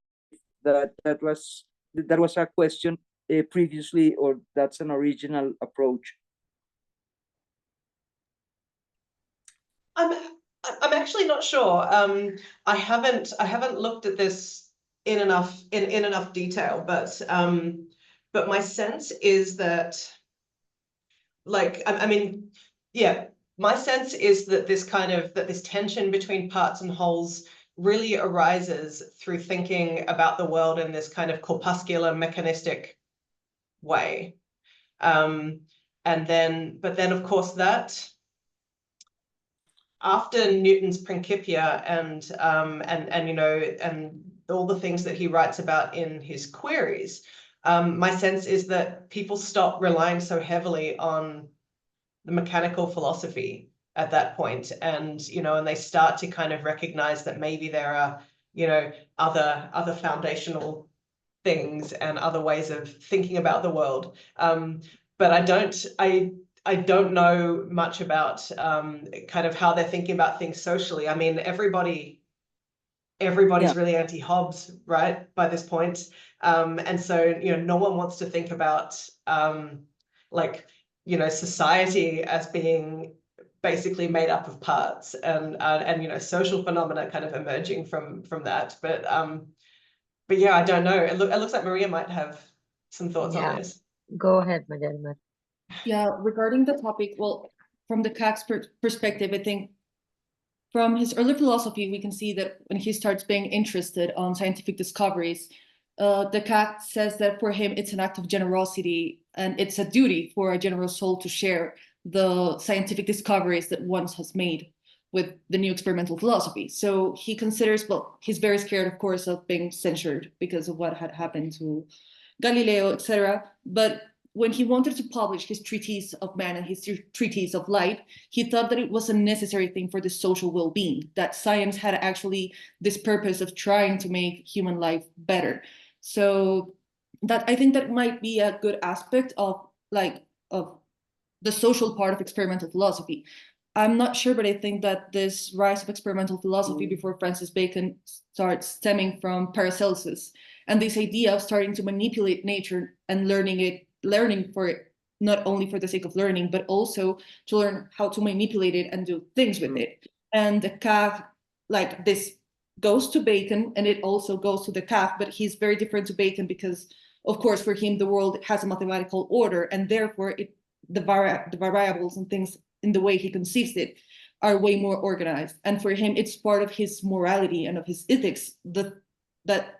that was a question previously, or that's an original approach. I'm actually not sure. I haven't looked at this in enough detail, but my sense is that, like, I mean, yeah, my sense is that this tension between parts and wholes really arises through thinking about the world in this kind of corpuscular, mechanistic way. But then of course that after Newton's Principia and all the things that he writes about in his queries, my sense is that people stop relying so heavily on the mechanical philosophy at that point, and they start to kind of recognize that maybe there are other foundational things and other ways of thinking about the world. But I don't know much about kind of how they're thinking about things socially. I mean, everybody's really anti-Hobbes, right, by this point. And so, no one wants to think about society as being basically made up of parts, and social phenomena kind of emerging from that. But yeah, I don't know. It looks like Maria might have some thoughts on this. Go ahead, Madeleine. Yeah, regarding the topic, well, from Descartes' perspective, I think from his early philosophy, we can see that when he starts being interested on scientific discoveries, Descartes says that for him, it's an act of generosity, and it's a duty for a generous soul to share the scientific discoveries that one has made with the new experimental philosophy. So he considers, well, he's very scared, of course, of being censored because of what had happened to Galileo, etc. But when he wanted to publish his treatise of man and his treatise of light, he thought that it was a necessary thing for the social well-being, that science had actually this purpose of trying to make human life better. So that, I think that might be a good aspect of the social part of experimental philosophy. I'm not sure, but I think that this rise of experimental philosophy before Francis Bacon starts stemming from Paracelsus, and this idea of starting to manipulate nature and learning for not only for the sake of learning, but also to learn how to manipulate it and do things with it. And the calf, like this goes to Bacon, and it also goes to the calf, but he's very different to Bacon because, of course, for him, the world has a mathematical order, and therefore the variables and things in the way he conceives it are way more organized. And for him, it's part of his morality and of his ethics that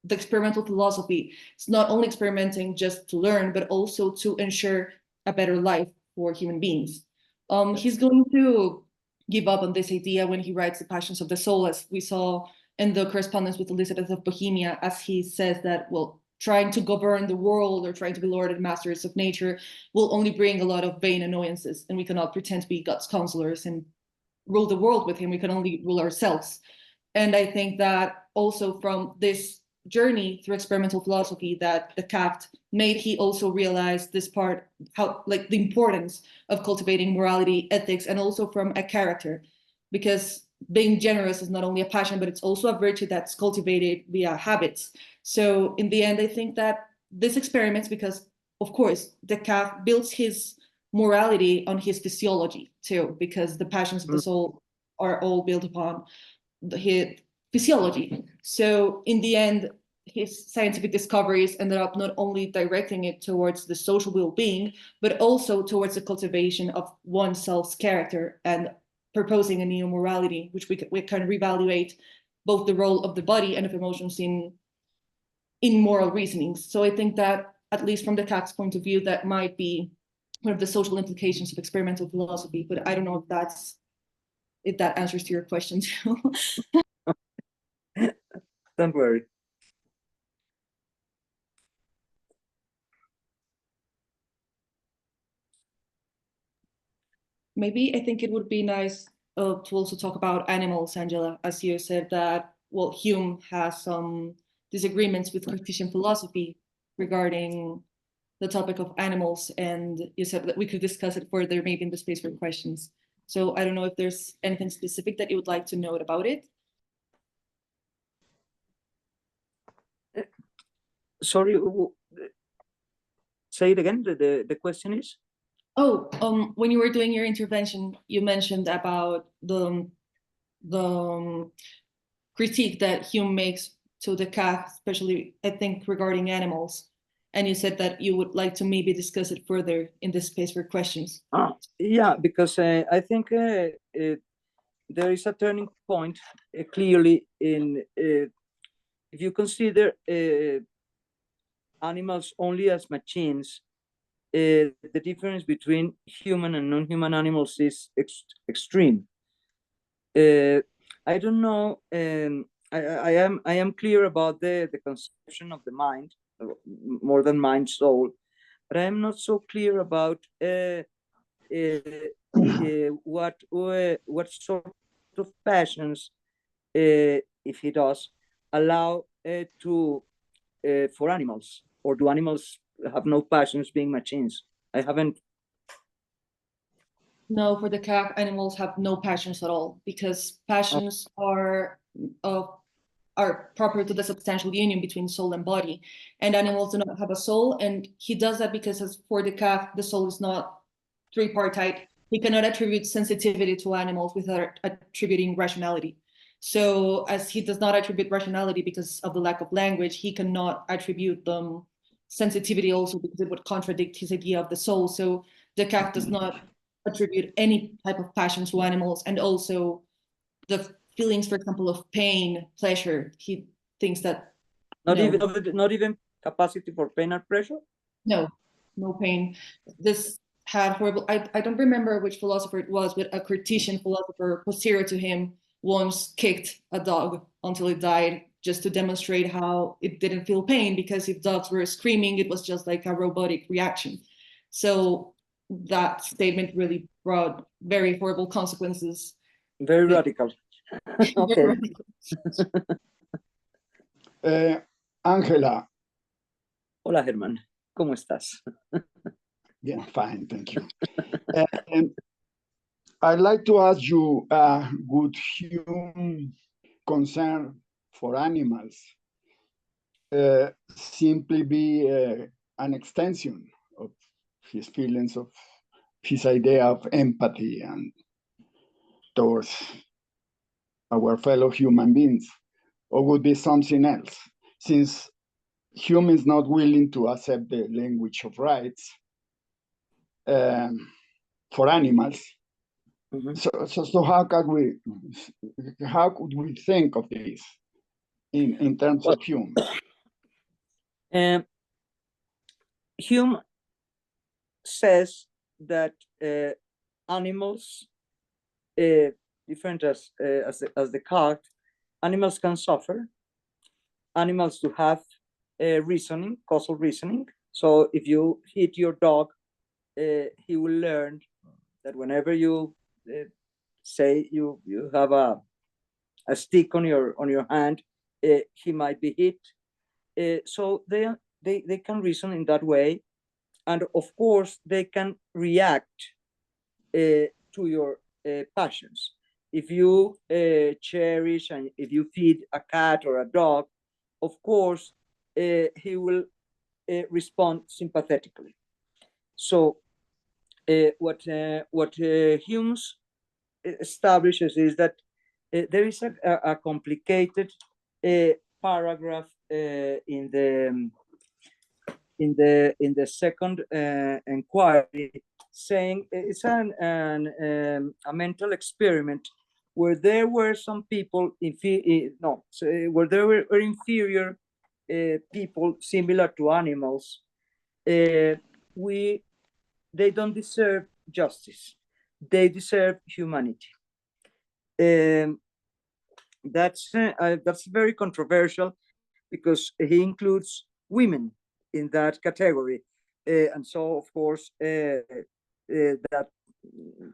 the experimental philosophy is not only experimenting just to learn, but also to ensure a better life for human beings. He's going to give up on this idea when he writes The Passions of the Soul, as we saw in the correspondence with Elizabeth of Bohemia, as he says that, well, trying to govern the world or trying to be lord and masters of nature will only bring a lot of vain annoyances, and we cannot pretend to be God's counselors and rule the world with him. We can only rule ourselves. And I think that also from this journey through experimental philosophy that Descartes made, he also realized this part, how, like, the importance of cultivating morality, ethics, and also from a character, because being generous is not only a passion, but it's also a virtue that's cultivated via habits. So in the end, I think that this experiments, because of course Descartes builds his morality on his physiology too, because the passions of the soul are all built upon his physiology. So in the end, his scientific discoveries ended up not only directing it towards the social well-being, but also towards the cultivation of oneself's character and proposing a new morality, which we can reevaluate both the role of the body and of emotions in moral reasonings. So I think that, at least from Descartes' point of view, that might be one of the social implications of experimental philosophy. But I don't know if that answers to your question too. Don't worry. Maybe I think it would be nice to also talk about animals, Angela, as you said that, well, Hume has some disagreements with Cartesian philosophy regarding the topic of animals, and you said that we could discuss it further, maybe in the space for questions. So I don't know if there's anything specific that you would like to note about it. Sorry, say it again. The question is? Oh, when you were doing your intervention, you mentioned about the critique that Hume makes to Descartes, especially I think regarding animals. And you said that you would like to maybe discuss it further in this space for questions. Yeah, because I think there is a turning point clearly in, if you consider animals only as machines, the difference between human and non-human animals is extreme. I don't know. I am clear about the conception of the mind, more than mind, soul, but I am not so clear about what sort of passions, if he does, allow for animals, or do animals have no passions being machines? I haven't. No, for Descartes, animals have no passions at all, because passions are proper to the substantial union between soul and body, and animals do not have a soul. And he does that because, as for Descartes, the soul is not tripartite. He cannot attribute sensitivity to animals without attributing rationality. So as he does not attribute rationality because of the lack of language, he cannot attribute sensitivity also, because it would contradict his idea of the soul. So Descartes does not attribute any type of passion to animals, and also the feelings, for example, of pain, pleasure. He thinks that not even capacity for pain or pleasure. No pain. This had horrible. I don't remember which philosopher it was, but a Cartesian philosopher posterior to him once kicked a dog until it died, just to demonstrate how it didn't feel pain, because if dogs were screaming, it was just like a robotic reaction. So that statement really brought very horrible consequences. Very radical. Okay. Angela. Hola, Germán. ¿Cómo estás? Yeah, fine, thank you. I'd like to ask you, would Hume concern for animals simply be an extension of his feelings of his idea of empathy and towards our fellow human beings, or would be something else? Since Hume is not willing to accept the language of rights for animals, so how could we think of this in terms of Hume? Hume says that animals, different as Descartes, animals can suffer. Animals to have reasoning, causal reasoning. So if you hit your dog, he will learn that whenever you say you have a stick on your hand, he might be hit. So they can reason in that way, and of course they can react to your passions. If you cherish and if you feed a cat or a dog, of course he will respond sympathetically. So what Hume establishes is that there is a complicated paragraph in the second inquiry, saying it's a mental experiment where there were some people where there were inferior people similar to animals. They don't deserve justice. They deserve humanity. That's very controversial because he includes women in that category, and so of course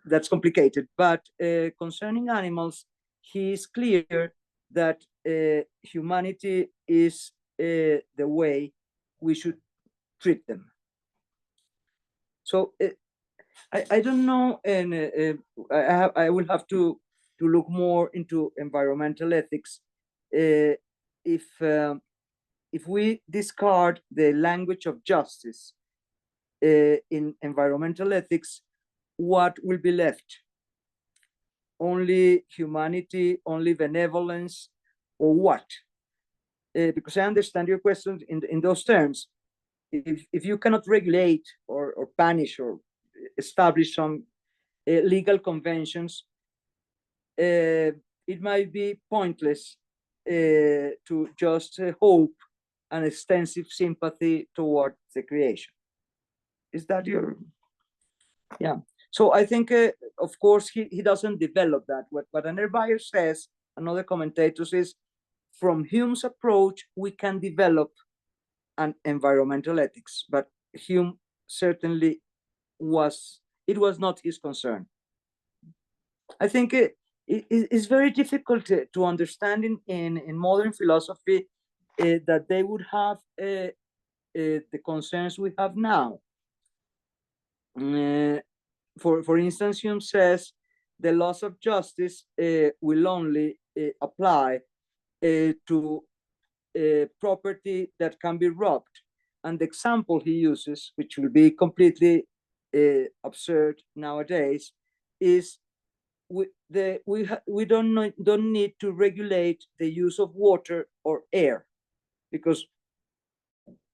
that's complicated. But concerning animals, he is clear that humanity is the way we should treat them. So I don't know, and I will have to look more into environmental ethics. If we discard the language of justice in environmental ethics, what will be left? Only humanity, only benevolence, or what? Because I understand your question in those terms. If you cannot regulate or punish or establish some legal conventions, it might be pointless to just hope an extensive sympathy toward the creation. Is that your? Yeah. So I think, of course, he doesn't develop that. What Anner says, another commentator says, from Hume's approach, we can develop an environmental ethics, but Hume certainly it was not his concern. I think it's very difficult to understand in modern philosophy that they would have the concerns we have now. For instance, Hume says the laws of justice will only apply to property that can be robbed. And the example he uses, which will be completely absurd nowadays, is we don't need to regulate the use of water or air because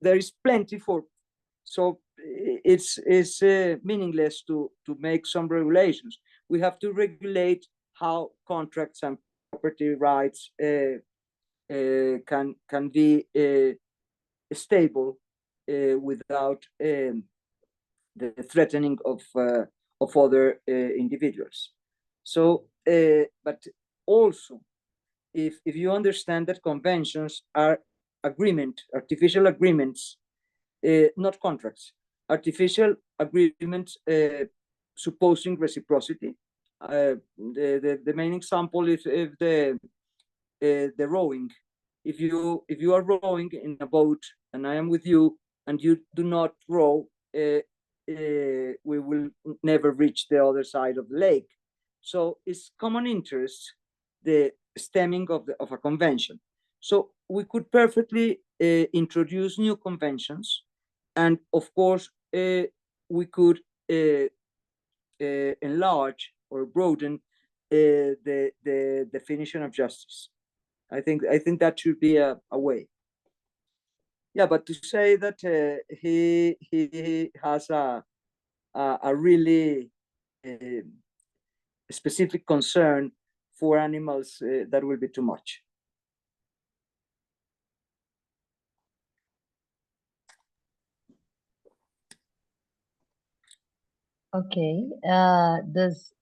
there is plenty for. So it's meaningless to make some regulations. We have to regulate how contracts and property rights can be stable without the threatening of other individuals. So, but also, if you understand that conventions are artificial agreements, not contracts, artificial agreements supposing reciprocity. The main example is if the rowing. If you are rowing in a boat and I am with you and you do not row, we will never reach the other side of the lake. So it's common interest, the stemming of a convention. So we could perfectly introduce new conventions, and of course we could enlarge or broaden the definition of justice. I think that should be a way. Yeah, but to say that he has a really specific concern for animals, that will be too much. Okay. Does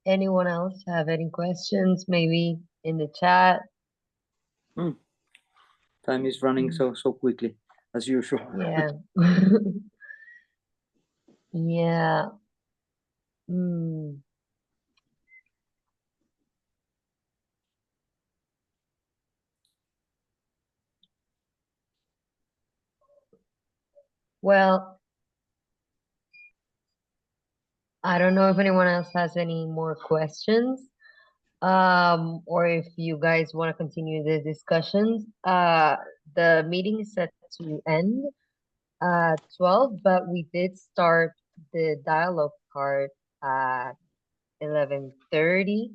anyone else have any questions? Maybe in the chat? Time is running so quickly, as usual. Yeah. Yeah. Well, I don't know if anyone else has any more questions, or if you guys want to continue the discussions. The meeting is set to end at 12, but we did start the dialogue part at 11:30.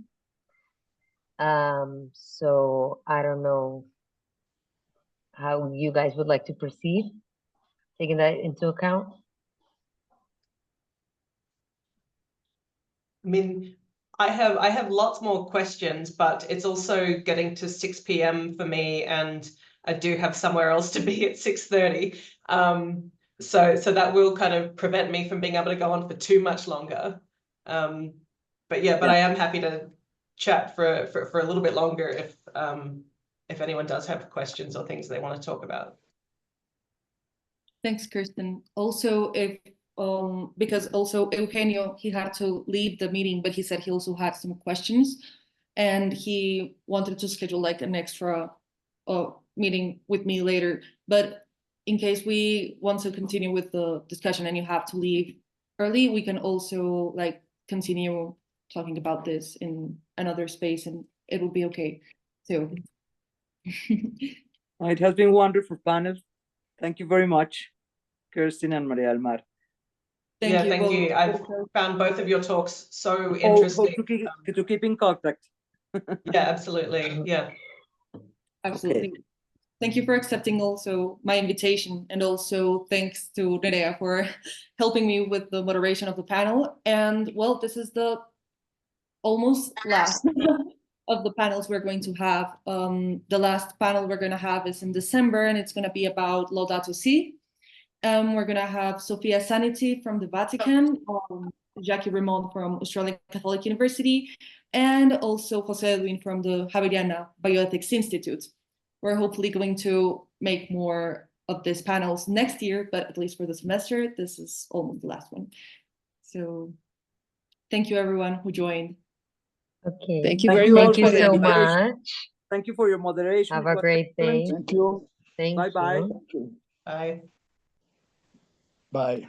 So I don't know how you guys would like to proceed, taking that into account. I mean, I have lots more questions, but it's also getting to 6 p.m. for me, and I do have somewhere else to be at 6:30. So that will kind of prevent me from being able to go on for too much longer. But yeah, I am happy to chat for a little bit longer if anyone does have questions or things they want to talk about. Thanks, Kirsten. Also, if because also Eugenio, he had to leave the meeting, but he said he also had some questions, and he wanted to schedule like an extra meeting with me later. But in case we want to continue with the discussion and you have to leave early, we can also like continue talking about this in another space, and it will be okay too. It has been wonderful panel. Thank you very much, Kirsten and Maria del Mar. Thank you. I've found both of your talks so interesting. Hope to keep in contact. Yeah, absolutely. Yeah. Absolutely. Okay. Thank you for accepting also my invitation, and also thanks to Nerea for helping me with the moderation of the panel. And well, this is the almost last of the panels we're going to have. The last panel we're going to have is in December, and it's going to be about Laudato Si. We're going to have Sophia Sanity from the Vatican, Jackie Raymond from Australian Catholic University, and also Jose Edwin from the Javeriana Bioethics Institute. We're hopefully going to make more of these panels next year, but at least for the semester, this is almost the last one. So thank you everyone who joined. Okay. Thank you very much. Thank you so much. Thank you for your moderation. Have a great day. Thank you. Thank Bye-bye. you. Bye. Bye.